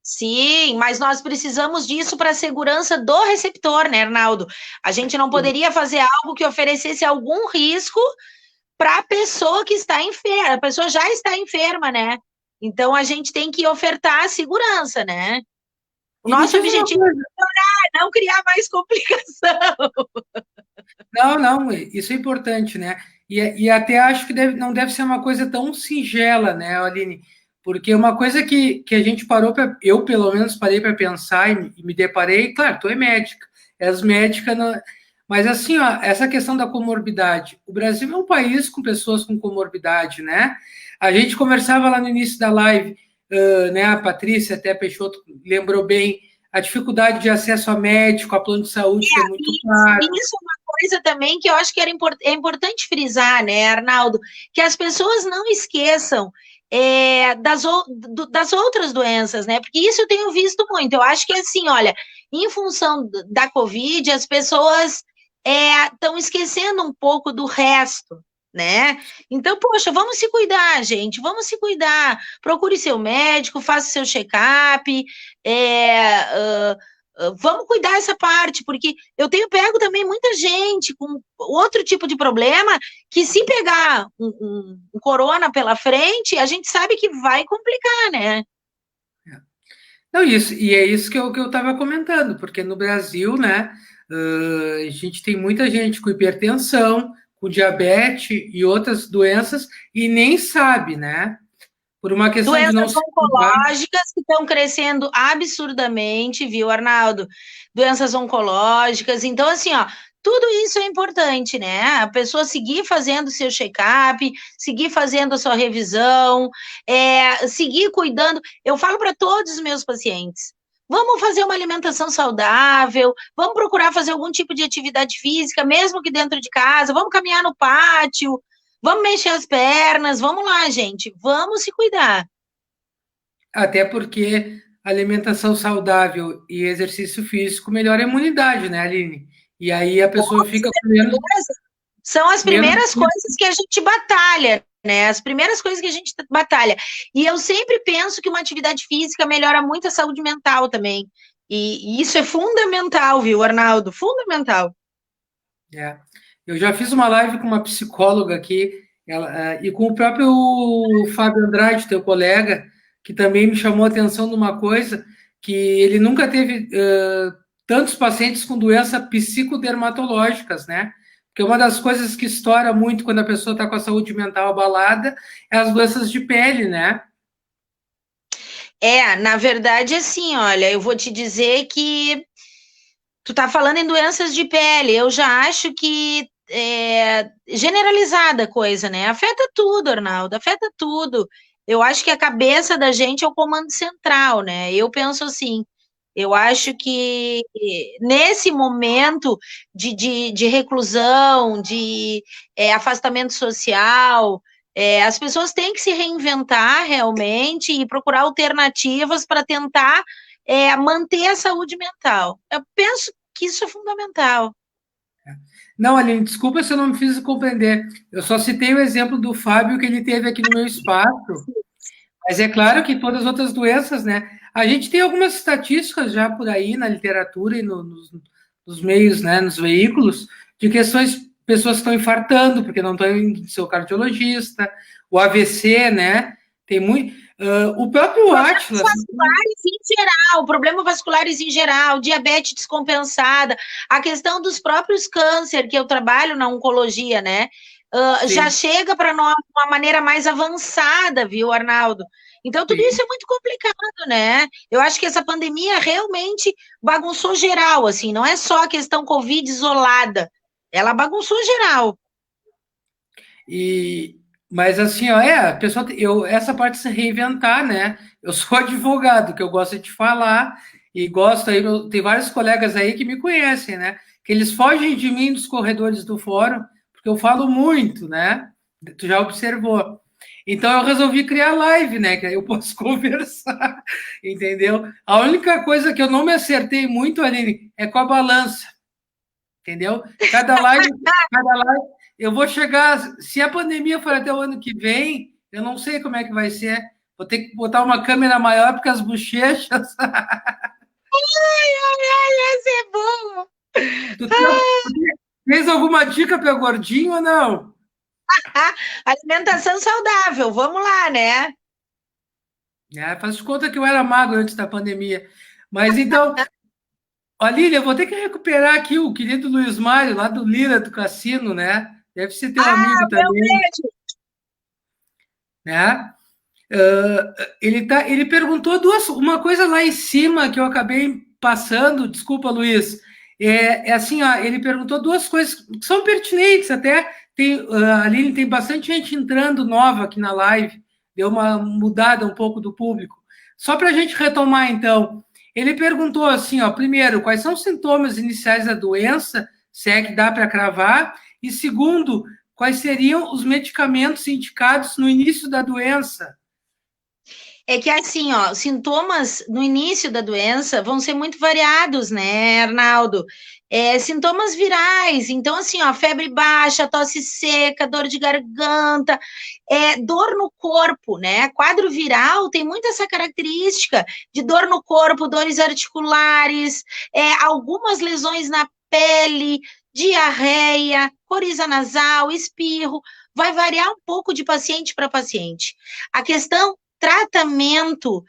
Sim, mas nós precisamos disso para a segurança do receptor, né, Arnaldo? A gente não poderia fazer algo que oferecesse algum risco para a pessoa que está enferma. A pessoa já está enferma, né? Então a gente tem que ofertar a segurança, né? O nosso objetivo é melhorar, não criar mais complicação. Não, isso é importante, né? E até acho que não deve ser uma coisa tão singela, né, Aline? Porque uma coisa que a gente parou, eu pelo menos parei para pensar e me deparei, claro, tu é médica, és médica, mas assim, ó, essa questão da comorbidade, o Brasil é um país com pessoas com comorbidade, né? A gente conversava lá no início da live, né, a Patrícia até Peixoto lembrou bem, a dificuldade de acesso a médico, a plano de saúde, que é muito caro. Isso é uma coisa também que eu acho que é importante frisar, né, Arnaldo? Que as pessoas não esqueçam das outras doenças, né? Porque isso eu tenho visto muito. Eu acho que assim, olha, em função da Covid, as pessoas estão esquecendo um pouco do resto, né? Então, poxa, vamos se cuidar, gente, vamos se cuidar. Procure seu médico, faça seu check-up, vamos cuidar dessa parte, porque eu tenho pego também muita gente com outro tipo de problema, que se pegar um corona pela frente, a gente sabe que vai complicar, né? Não, e é isso que eu estava comentando, porque no Brasil, né, a gente tem muita gente com hipertensão, com diabetes e outras doenças, e nem sabe, né? Por uma questão doenças de não oncológicas que estão crescendo absurdamente, viu, Arnaldo? Doenças oncológicas. Então, assim, ó, tudo isso é importante, né? A pessoa seguir fazendo seu check-up, seguir fazendo a sua revisão, seguir cuidando. Eu falo para todos os meus pacientes. Vamos fazer uma alimentação saudável, vamos procurar fazer algum tipo de atividade física, mesmo que dentro de casa, vamos caminhar no pátio, vamos mexer as pernas, vamos lá, gente, vamos se cuidar. Até porque alimentação saudável e exercício físico melhora a imunidade, né, Aline? E aí a pessoa fica com São as menos. primeiras coisas que a gente batalha, né? As primeiras coisas que a gente batalha. E eu sempre penso que uma atividade física melhora muito a saúde mental também. E isso é fundamental, viu, Arnaldo? Fundamental. É. Eu já fiz uma live com uma psicóloga aqui, e com o próprio Fábio Andrade, teu colega, que também me chamou a atenção de uma coisa, que ele nunca teve tantos pacientes com doenças psicodermatológicas, né? Porque uma das coisas que estoura muito quando a pessoa está com a saúde mental abalada é as doenças de pele, né? Na verdade, assim, olha, eu vou te dizer que tu tá falando em doenças de pele, eu já acho que é generalizada a coisa, né? Afeta tudo, Arnaldo, afeta tudo. Eu acho que a cabeça da gente é o comando central, né? Eu penso assim, eu acho que nesse momento de reclusão, de afastamento social, as pessoas têm que se reinventar realmente e procurar alternativas para tentar manter a saúde mental. Eu penso que isso é fundamental. Não, Aline, desculpa se eu não me fiz compreender. Eu só citei o exemplo do Fábio que ele teve aqui no meu espaço. Mas é claro que todas as outras doenças, né? A gente tem algumas estatísticas já por aí na literatura e nos meios, né, nos veículos, de questões, pessoas que estão infartando porque não estão indo seu cardiologista, o AVC, né? Tem muito. O próprio Atlas. Vasculares em geral, problemas vasculares em geral, diabetes descompensada, a questão dos próprios câncer, que eu trabalho na oncologia, né? Já chega para nós de uma maneira mais avançada, viu, Arnaldo? Então, tudo isso é muito complicado, né? Eu acho que essa pandemia realmente bagunçou geral, assim, não é só a questão Covid isolada, ela bagunçou geral. Mas assim, ó, a pessoa, essa parte de se reinventar, né? Eu sou advogado, que eu gosto de falar, e gosto aí, tem vários colegas aí que me conhecem, né? Que eles fogem de mim dos corredores do fórum, porque eu falo muito, né? Tu já observou. Então eu resolvi criar live, né? Que aí eu posso conversar, entendeu? A única coisa que eu não me acertei muito, Aline, é com a balança, entendeu? Cada live eu vou chegar. Se a pandemia for até o ano que vem, eu não sei como é que vai ser. Vou ter que botar uma câmera maior, porque as bochechas. Esse é bom! Tu fez alguma dica para o gordinho ou não? Alimentação saudável, vamos lá, né? Faz de conta que eu era magro antes da pandemia. Mas então, Lília, eu vou ter que recuperar aqui o querido Luiz Mário, lá do Lira do Cassino, né? Deve ser teu amigo meu também. beijo! Né? Ele perguntou uma coisa lá em cima que eu acabei passando, desculpa, Luiz. É assim, ó, ele perguntou duas coisas que são pertinentes, até ali tem bastante gente entrando nova aqui na live, deu uma mudada um pouco do público. Só para a gente retomar, então, ele perguntou assim, ó, primeiro, quais são os sintomas iniciais da doença, se é que dá para cravar, e segundo, quais seriam os medicamentos indicados no início da doença? É que assim, ó, sintomas no início da doença vão ser muito variados, né, Arnaldo? Sintomas virais, então assim, ó, febre baixa, tosse seca, dor de garganta, dor no corpo, né? Quadro viral tem muito essa característica de dor no corpo, dores articulares, algumas lesões na pele, diarreia, coriza nasal, espirro, vai variar um pouco de paciente para paciente. A questão tratamento,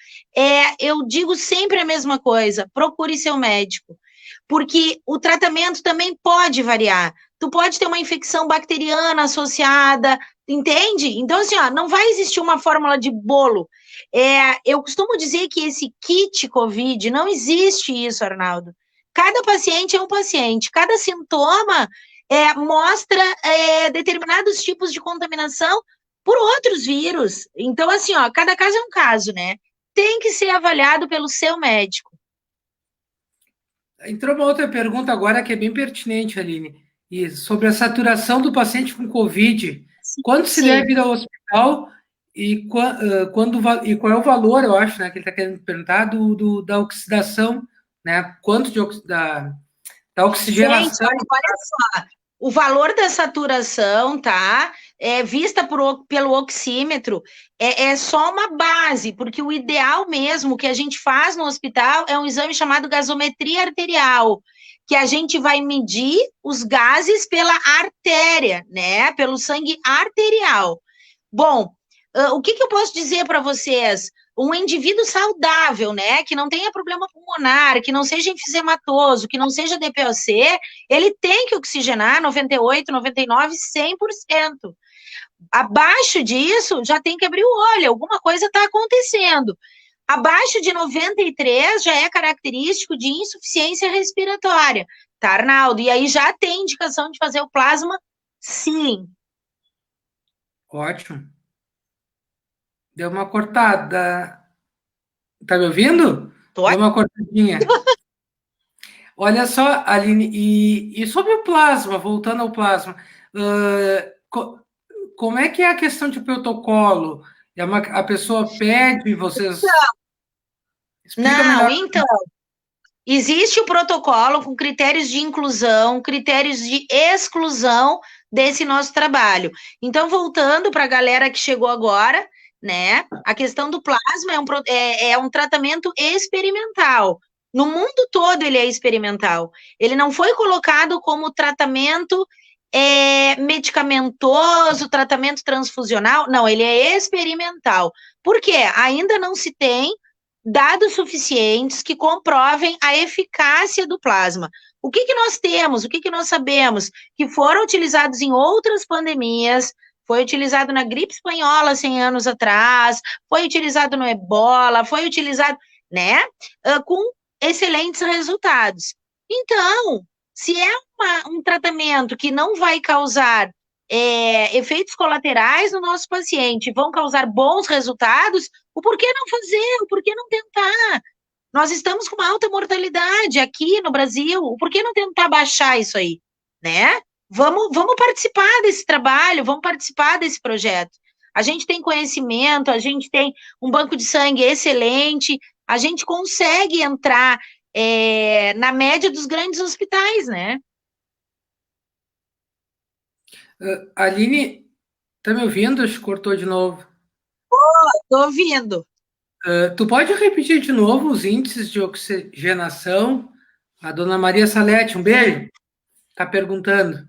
eu digo sempre a mesma coisa, procure seu médico, porque o tratamento também pode variar. Tu pode ter uma infecção bacteriana associada, entende? Então, assim, ó, não vai existir uma fórmula de bolo. Eu costumo dizer que esse kit COVID, não existe isso, Arnaldo. Cada paciente é um paciente, cada sintoma mostra determinados tipos de contaminação por outros vírus. Então, assim, ó, cada caso é um caso, né? Tem que ser avaliado pelo seu médico. Entrou uma outra pergunta agora que é bem pertinente, Aline, e sobre a saturação do paciente com Covid. Quando se deve ir ao hospital e qual é o valor, eu acho, né, que ele está querendo perguntar, da oxidação, né? Quanto da Gente, oxigenação. olha só, o valor da saturação, tá? Vista pelo oxímetro, é só uma base, porque o ideal mesmo que a gente faz no hospital é um exame chamado gasometria arterial, que a gente vai medir os gases pela artéria, né? Pelo sangue arterial. Bom, o que eu posso dizer para vocês? Um indivíduo saudável, né, que não tenha problema pulmonar, que não seja enfisematoso, que não seja DPOC, ele tem que oxigenar 98, 99, 100%. Abaixo disso, já tem que abrir o olho, alguma coisa está acontecendo. Abaixo de 93 já é característico de insuficiência respiratória, tá, Arnaldo? E aí já tem indicação de fazer o plasma? Sim. Ótimo. Deu uma cortada. Tá me ouvindo? Tô Deu uma cortadinha. Olha só, Aline, e sobre o plasma, voltando ao plasma, como é que é a questão de protocolo? A pessoa pede, vocês... Explica Não, melhor. então, existe o protocolo com critérios de inclusão, critérios de exclusão desse nosso trabalho. Então, voltando para a galera que chegou agora, né? A questão do plasma é um tratamento experimental. No mundo todo ele é experimental. Ele não foi colocado como tratamento medicamentoso, tratamento transfusional. Não, ele é experimental. Por quê? Ainda não se tem dados suficientes que comprovem a eficácia do plasma. O que nós temos? O que nós sabemos? Que foram utilizados em outras pandemias, foi utilizado na gripe espanhola 100 anos atrás, foi utilizado no ebola, foi utilizado, né, com excelentes resultados. Então, se é um tratamento que não vai causar efeitos colaterais no nosso paciente, vão causar bons resultados, o porquê não fazer? O porquê não tentar? Nós estamos com uma alta mortalidade aqui no Brasil, o porquê não tentar baixar isso aí, né? Vamos participar desse trabalho, vamos participar desse projeto. A gente tem conhecimento, a gente tem um banco de sangue excelente, a gente consegue entrar na média dos grandes hospitais, né? Aline, tá me ouvindo? Acho que cortou de novo. Estou ouvindo. Tu pode repetir de novo os índices de oxigenação? A dona Maria Salete, um beijo, está perguntando.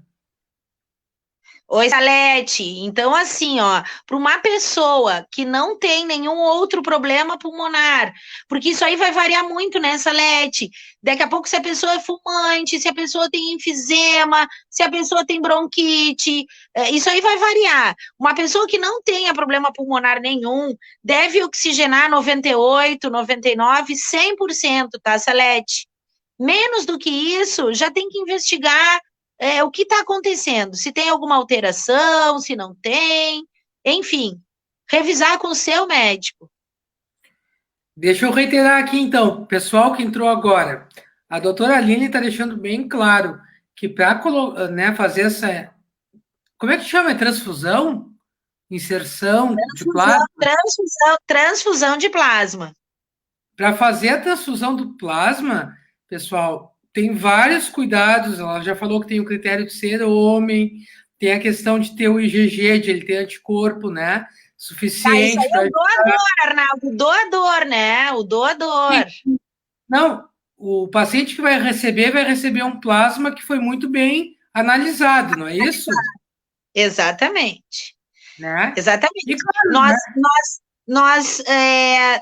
Oi, Salete. Então, assim, ó, para uma pessoa que não tem nenhum outro problema pulmonar, porque isso aí vai variar muito, né, Salete? Daqui a pouco, se a pessoa é fumante, se a pessoa tem enfisema, se a pessoa tem bronquite, isso aí vai variar. Uma pessoa que não tenha problema pulmonar nenhum deve oxigenar 98, 99, 100%, tá, Salete? Menos do que isso, já tem que investigar o que está acontecendo, se tem alguma alteração, se não tem, enfim, revisar com o seu médico. Deixa eu reiterar aqui, então, pessoal que entrou agora, a doutora Aline está deixando bem claro que para fazer essa... Como é que chama? É transfusão? Inserção de plasma? Transfusão de plasma. Para fazer a transfusão do plasma, pessoal, tem vários cuidados. Ela já falou que tem o critério de ser homem, tem a questão de ter o IgG, de ele ter anticorpo, né? Suficiente. Isso aí é o doador, Arnaldo, o doador, né? O doador. Não, o paciente que vai receber um plasma que foi muito bem analisado, não é isso? Exatamente. Né? Exatamente. E, claro, nós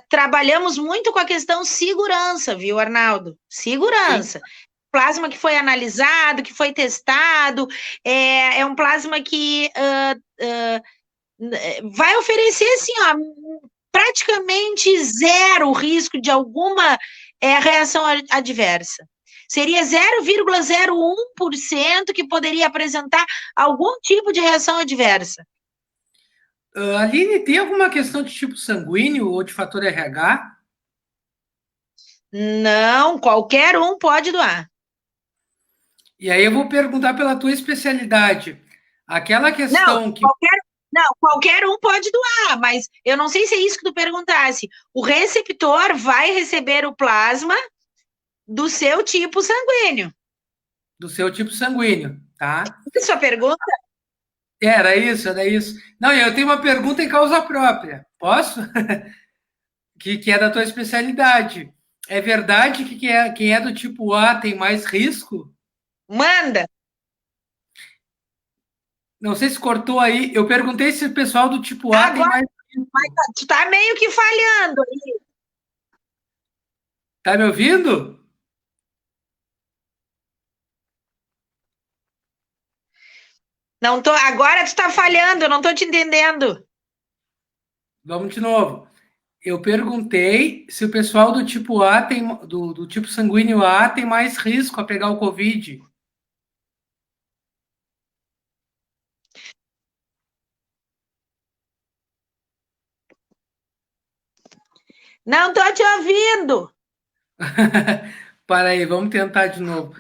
trabalhamos muito com a questão segurança, viu, Arnaldo? Segurança. Sim. Plasma que foi analisado, que foi testado, é um plasma que vai oferecer, assim, ó, praticamente zero risco de alguma reação adversa. Seria 0,01% que poderia apresentar algum tipo de reação adversa. Aline, tem alguma questão de tipo sanguíneo ou de fator RH? Não, qualquer um pode doar. E aí eu vou perguntar pela tua especialidade. Aquela questão não, que... Não, qualquer um pode doar, mas eu não sei se é isso que tu perguntasse. O receptor vai receber o plasma do seu tipo sanguíneo. Do seu tipo sanguíneo, tá? Isso é a pergunta? Era isso, era isso. Não, e eu tenho uma pergunta em causa própria. Posso? Que é da tua especialidade. É verdade que quem é do tipo A tem mais risco? Manda. Não sei se cortou aí. Eu perguntei se o pessoal do tipo A tem Agora mais risco. tu tá meio que falhando. Tá me ouvindo? Não tô, agora tu tá falhando, eu não tô te entendendo. Vamos de novo. Eu perguntei se o pessoal do tipo A tem, do tipo sanguíneo A tem mais risco a pegar o Covid. Não tô te ouvindo. Para aí, vamos tentar de novo.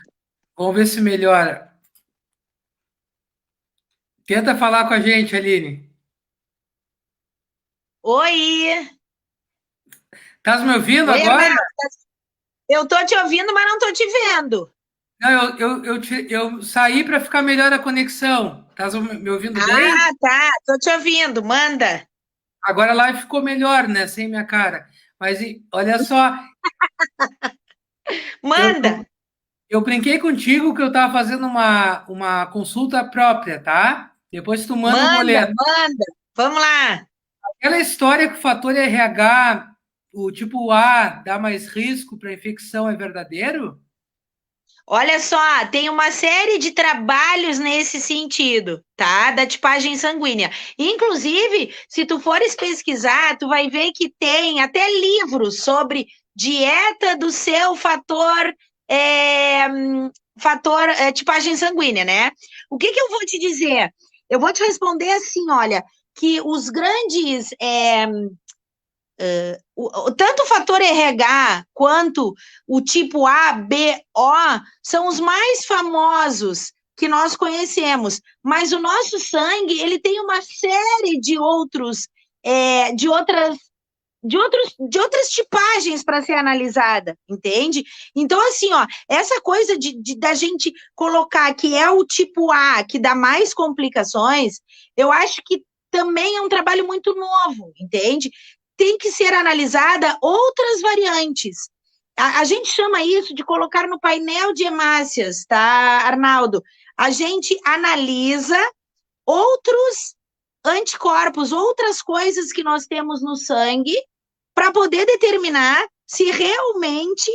Vamos ver se melhora. Tenta falar com a gente, Aline. Oi. Tá me ouvindo Oi, agora? Arnaldo. Eu tô te ouvindo, mas não tô te vendo. Não, eu saí para ficar melhor a conexão. Tá me ouvindo bem? Ah, tá. Tô te ouvindo. Manda. Agora a live ficou melhor, né? Sem minha cara. Mas olha só, eu, Manda. eu brinquei contigo que eu estava fazendo uma consulta própria, tá? Depois tu manda o Manda, boleto. manda. Vamos lá. Aquela história que o fator RH, o tipo A, dá mais risco para infecção, é verdadeiro? Olha só, tem uma série de trabalhos nesse sentido, tá? Da tipagem sanguínea. Inclusive, se tu fores pesquisar, tu vai ver que tem até livros sobre dieta do seu tipagem sanguínea, né? O que que eu vou te dizer? Eu vou te responder assim, olha, que os grandes tanto o fator RH quanto o tipo A, B, O são os mais famosos que nós conhecemos, mas o nosso sangue ele tem uma série de outros, de outras tipagens para ser analisada, entende? Então, assim, ó, essa coisa da gente colocar que é o tipo A que dá mais complicações, eu acho que também é um trabalho muito novo, entende? Tem que ser analisada outras variantes. A gente chama isso de colocar no painel de hemácias, tá, Arnaldo? A gente analisa outros anticorpos, outras coisas que nós temos no sangue, para poder determinar se realmente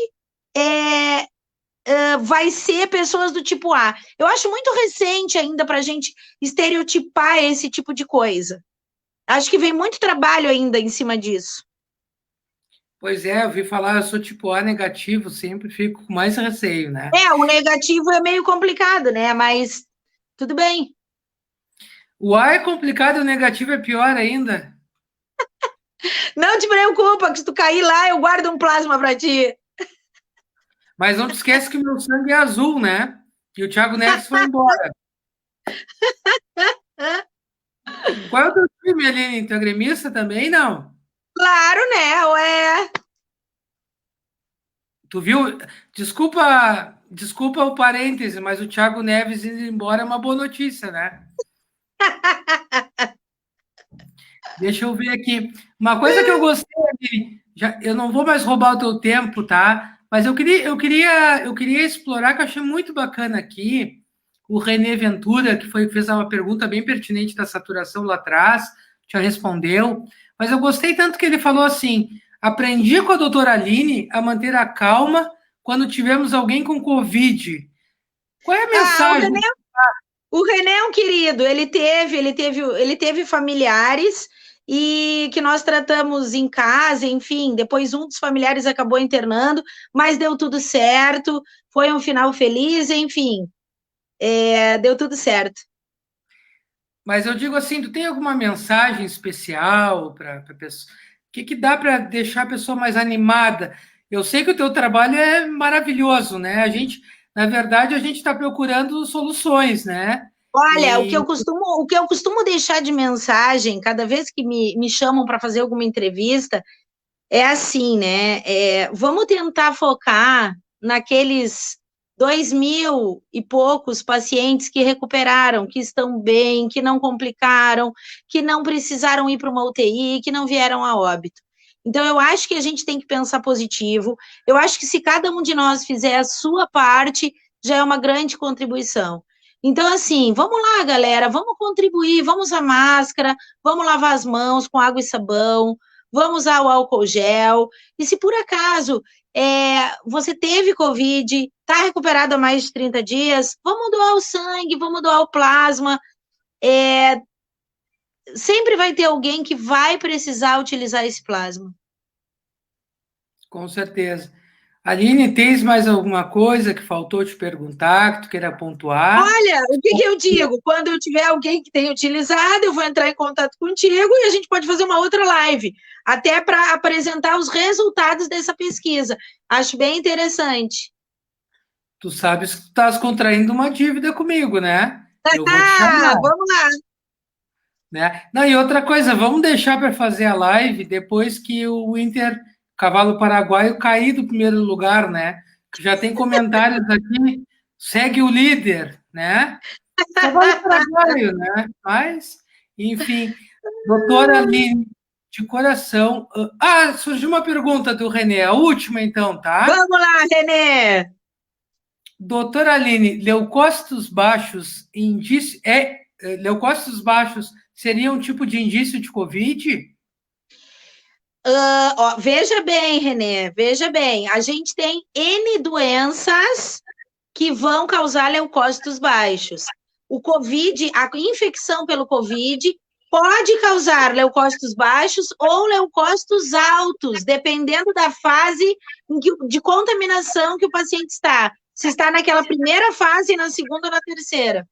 vai ser pessoas do tipo A. Eu acho muito recente ainda para a gente estereotipar esse tipo de coisa. Acho que vem muito trabalho ainda em cima disso. Pois é, eu ouvi falar, eu sou tipo A negativo, sempre fico com mais receio, né? O negativo é meio complicado, né? Mas tudo bem. O A é complicado, o negativo é pior ainda. Não te preocupa, que se tu cair lá, eu guardo um plasma para ti. Mas não te esquece que meu sangue é azul, né? E o Thiago Neves foi embora. Qual é o teu time, Aline? Tu é gremista também? Não. Claro, né? Ué. Tu viu? Desculpa o parêntese, mas o Thiago Neves indo embora é uma boa notícia, né? Deixa eu ver aqui. Uma coisa que eu gostei, Aline, eu não vou mais roubar o teu tempo, tá? Mas eu queria explorar, que eu achei muito bacana aqui, o René Ventura, fez uma pergunta bem pertinente da saturação lá atrás, já respondeu, mas eu gostei tanto que ele falou assim: aprendi com a doutora Aline a manter a calma quando tivemos alguém com Covid. Qual é a Ah, mensagem? o René é um querido. Ele teve familiares e que nós tratamos em casa, enfim. Depois um dos familiares acabou internando, mas deu tudo certo. Foi um final feliz, enfim. Deu tudo certo. Mas eu digo assim, tu tem alguma mensagem especial para a pessoa? O que dá para deixar a pessoa mais animada? Eu sei que o teu trabalho é maravilhoso, né? Na verdade, a gente está procurando soluções, né? Olha, o que eu costumo deixar de mensagem, cada vez que me chamam para fazer alguma entrevista, é assim, né? Vamos tentar focar naqueles 2.000 e poucos pacientes que recuperaram, que estão bem, que não complicaram, que não precisaram ir para uma UTI, que não vieram a óbito. Então, eu acho que a gente tem que pensar positivo. Eu acho que se cada um de nós fizer a sua parte, já é uma grande contribuição. Então, assim, vamos lá, galera, vamos contribuir, vamos usar máscara, vamos lavar as mãos com água e sabão, vamos usar o álcool gel. E se por acaso você teve Covid, está recuperado há mais de 30 dias, vamos doar o sangue, vamos doar o plasma. Sempre vai ter alguém que vai precisar utilizar esse plasma. Com certeza. Aline, tens mais alguma coisa que faltou te perguntar, que tu queira pontuar? Olha, o que eu digo? Quando eu tiver alguém que tenha utilizado, eu vou entrar em contato contigo e a gente pode fazer uma outra live, até para apresentar os resultados dessa pesquisa. Acho bem interessante. Tu sabes que tu estás contraindo uma dívida comigo, né? Eu vou te chamar. Vamos lá. Né? Não, e outra coisa, vamos deixar para fazer a live depois que o Inter, cavalo paraguaio, cair do primeiro lugar, né? Que já tem comentários aqui, segue o líder, né? Cavalo paraguaio, né? Mas, enfim, doutora Aline, de coração. Surgiu uma pergunta do René, a última então, tá? Vamos lá, Renê. Doutora Aline, leucócitos baixos, leucócitos baixos seria um tipo de indício de Covid? Veja bem, Renê, veja bem. A gente tem N doenças que vão causar leucócitos baixos. O Covid, a infecção pelo Covid pode causar leucócitos baixos ou leucócitos altos, dependendo da fase de contaminação que o paciente está. Se está naquela primeira fase, na segunda ou na terceira.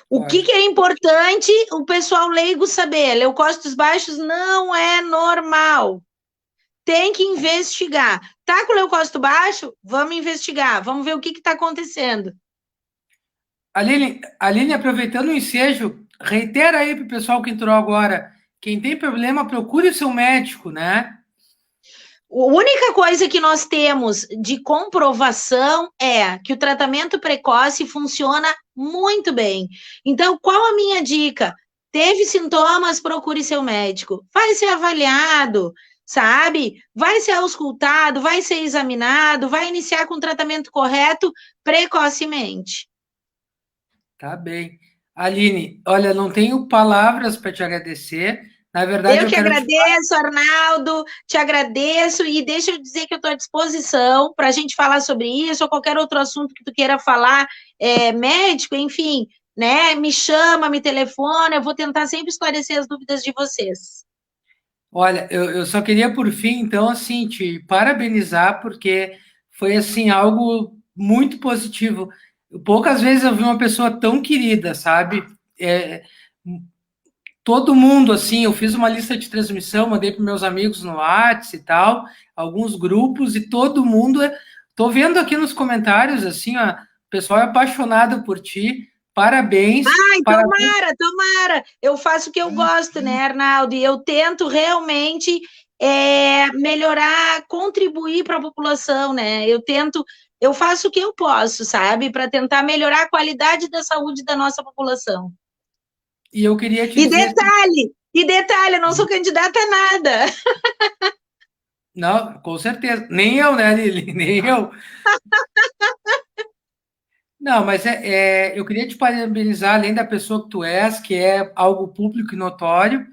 O que é importante o pessoal leigo saber? Leucócitos baixos não é normal. Tem que investigar. Tá com leucócito baixo? Vamos investigar. Vamos ver o que está acontecendo. Aline, aproveitando o ensejo, reitera aí para o pessoal que entrou agora. Quem tem problema, procure o seu médico, né? A única coisa que nós temos de comprovação é que o tratamento precoce funciona muito bem. Então, qual a minha dica? Teve sintomas, procure seu médico. Vai ser avaliado, sabe? Vai ser auscultado, vai ser examinado, vai iniciar com o tratamento correto precocemente. Tá bem. Aline, olha, não tenho palavras para te agradecer. Na verdade, eu que agradeço, Arnaldo, te agradeço e deixa eu dizer que eu estou à disposição para a gente falar sobre isso ou qualquer outro assunto que tu queira falar, médico, enfim, né? Me chama, me telefona, eu vou tentar sempre esclarecer as dúvidas de vocês. Olha, eu só queria, por fim, então, assim, te parabenizar, porque foi, assim, algo muito positivo. Poucas vezes eu vi uma pessoa tão querida, sabe? Todo mundo, assim, eu fiz uma lista de transmissão, mandei para meus amigos no WhatsApp e tal, alguns grupos, e todo mundo, tô vendo aqui nos comentários, assim, ó, o pessoal é apaixonado por ti, parabéns. Ai, parabéns. Tomara, eu faço o que eu gosto, né, Arnaldo, e eu tento realmente melhorar, contribuir para a população, né, eu faço o que eu posso, sabe, para tentar melhorar a qualidade da saúde da nossa população. E eu queria te dizer... detalhe, eu não sou candidata a nada. Não, com certeza. Nem eu, né, Lili? Nem eu. Não, mas eu queria te parabenizar, além da pessoa que tu és, que é algo público e notório,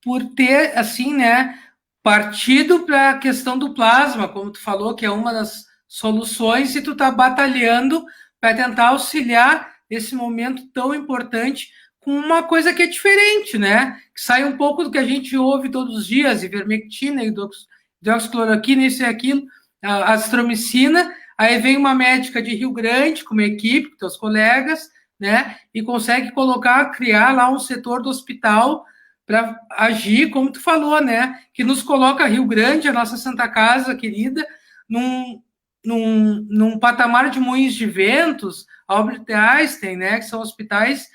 por ter, assim, né, partido para a questão do plasma, como tu falou, que é uma das soluções, e tu está batalhando para tentar auxiliar esse momento tão importante com uma coisa que é diferente, né? Que sai um pouco do que a gente ouve todos os dias, ivermectina, hidroxicloroquina, isso e aquilo, a azitromicina. Aí vem uma médica de Rio Grande, com uma equipe, com teus colegas, né? E consegue criar lá um setor do hospital para agir, como tu falou, né? Que nos coloca Rio Grande, a nossa Santa Casa querida, num patamar de moinhos de ventos, Albert Einstein, né, que são hospitais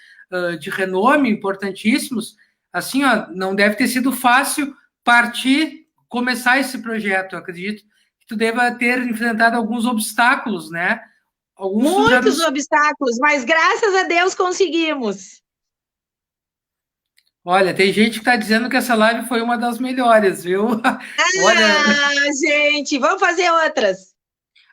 de renome importantíssimos. Assim, ó, não deve ter sido fácil começar esse projeto. Eu acredito que tu deva ter enfrentado alguns obstáculos, né? Muitos obstáculos, mas graças a Deus conseguimos. Olha, tem gente que está dizendo que essa live foi uma das melhores, viu? Olha, gente, vamos fazer outras.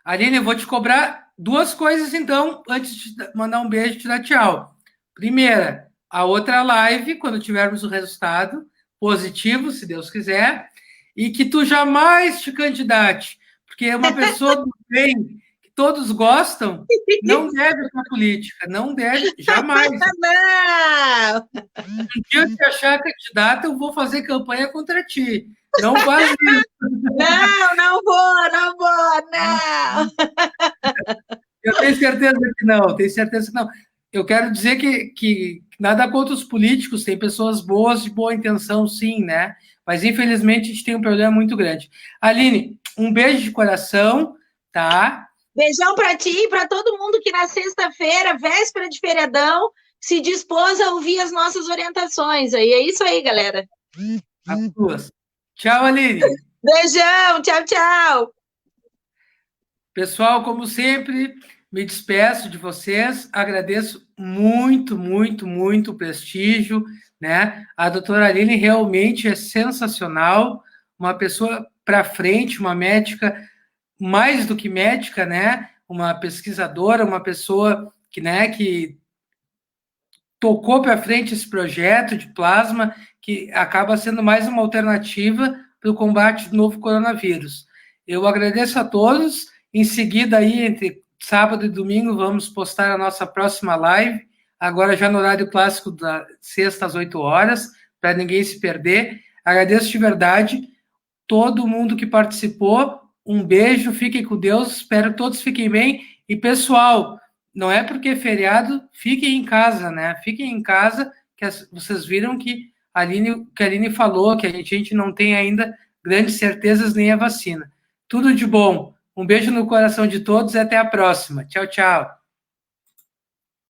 Aline, eu vou te cobrar duas coisas, então, antes de mandar um beijo e te dar tchau. Primeira, a outra live, quando tivermos o resultado positivo, se Deus quiser, e que tu jamais te candidate, porque uma pessoa do bem, que todos gostam, não deve para política, não deve, jamais. Não! Um dia eu te achar candidata, eu vou fazer campanha contra ti. Não faz isso. Não vou, não. Eu tenho certeza que não, tenho certeza que não. Eu quero dizer que nada contra os políticos, tem pessoas boas, de boa intenção, sim, né? Mas, infelizmente, a gente tem um problema muito grande. Aline, um beijo de coração, tá? Beijão para ti e para todo mundo que na sexta-feira, véspera de feriadão, se dispôs a ouvir as nossas orientações. Aí é isso aí, galera. As duas. Tchau, Aline. Beijão, tchau. Pessoal, como sempre, me despeço de vocês, agradeço muito o prestígio, né? A doutora Aline realmente é sensacional, uma pessoa para frente, uma médica mais do que médica, né? Uma pesquisadora, uma pessoa que tocou para frente esse projeto de plasma, que acaba sendo mais uma alternativa para o combate do novo coronavírus. Eu agradeço a todos. Em seguida, aí, entre sábado e domingo, vamos postar a nossa próxima live, agora já no horário clássico da sexta às 8 horas, para ninguém se perder. Agradeço de verdade todo mundo que participou. Um beijo, fiquem com Deus, espero que todos fiquem bem. E, pessoal, não é porque é feriado, fiquem em casa, né? Fiquem em casa, que vocês viram que a Aline falou, que a gente não tem ainda grandes certezas nem a vacina. Tudo de bom. Um beijo no coração de todos e até a próxima. Tchau, tchau.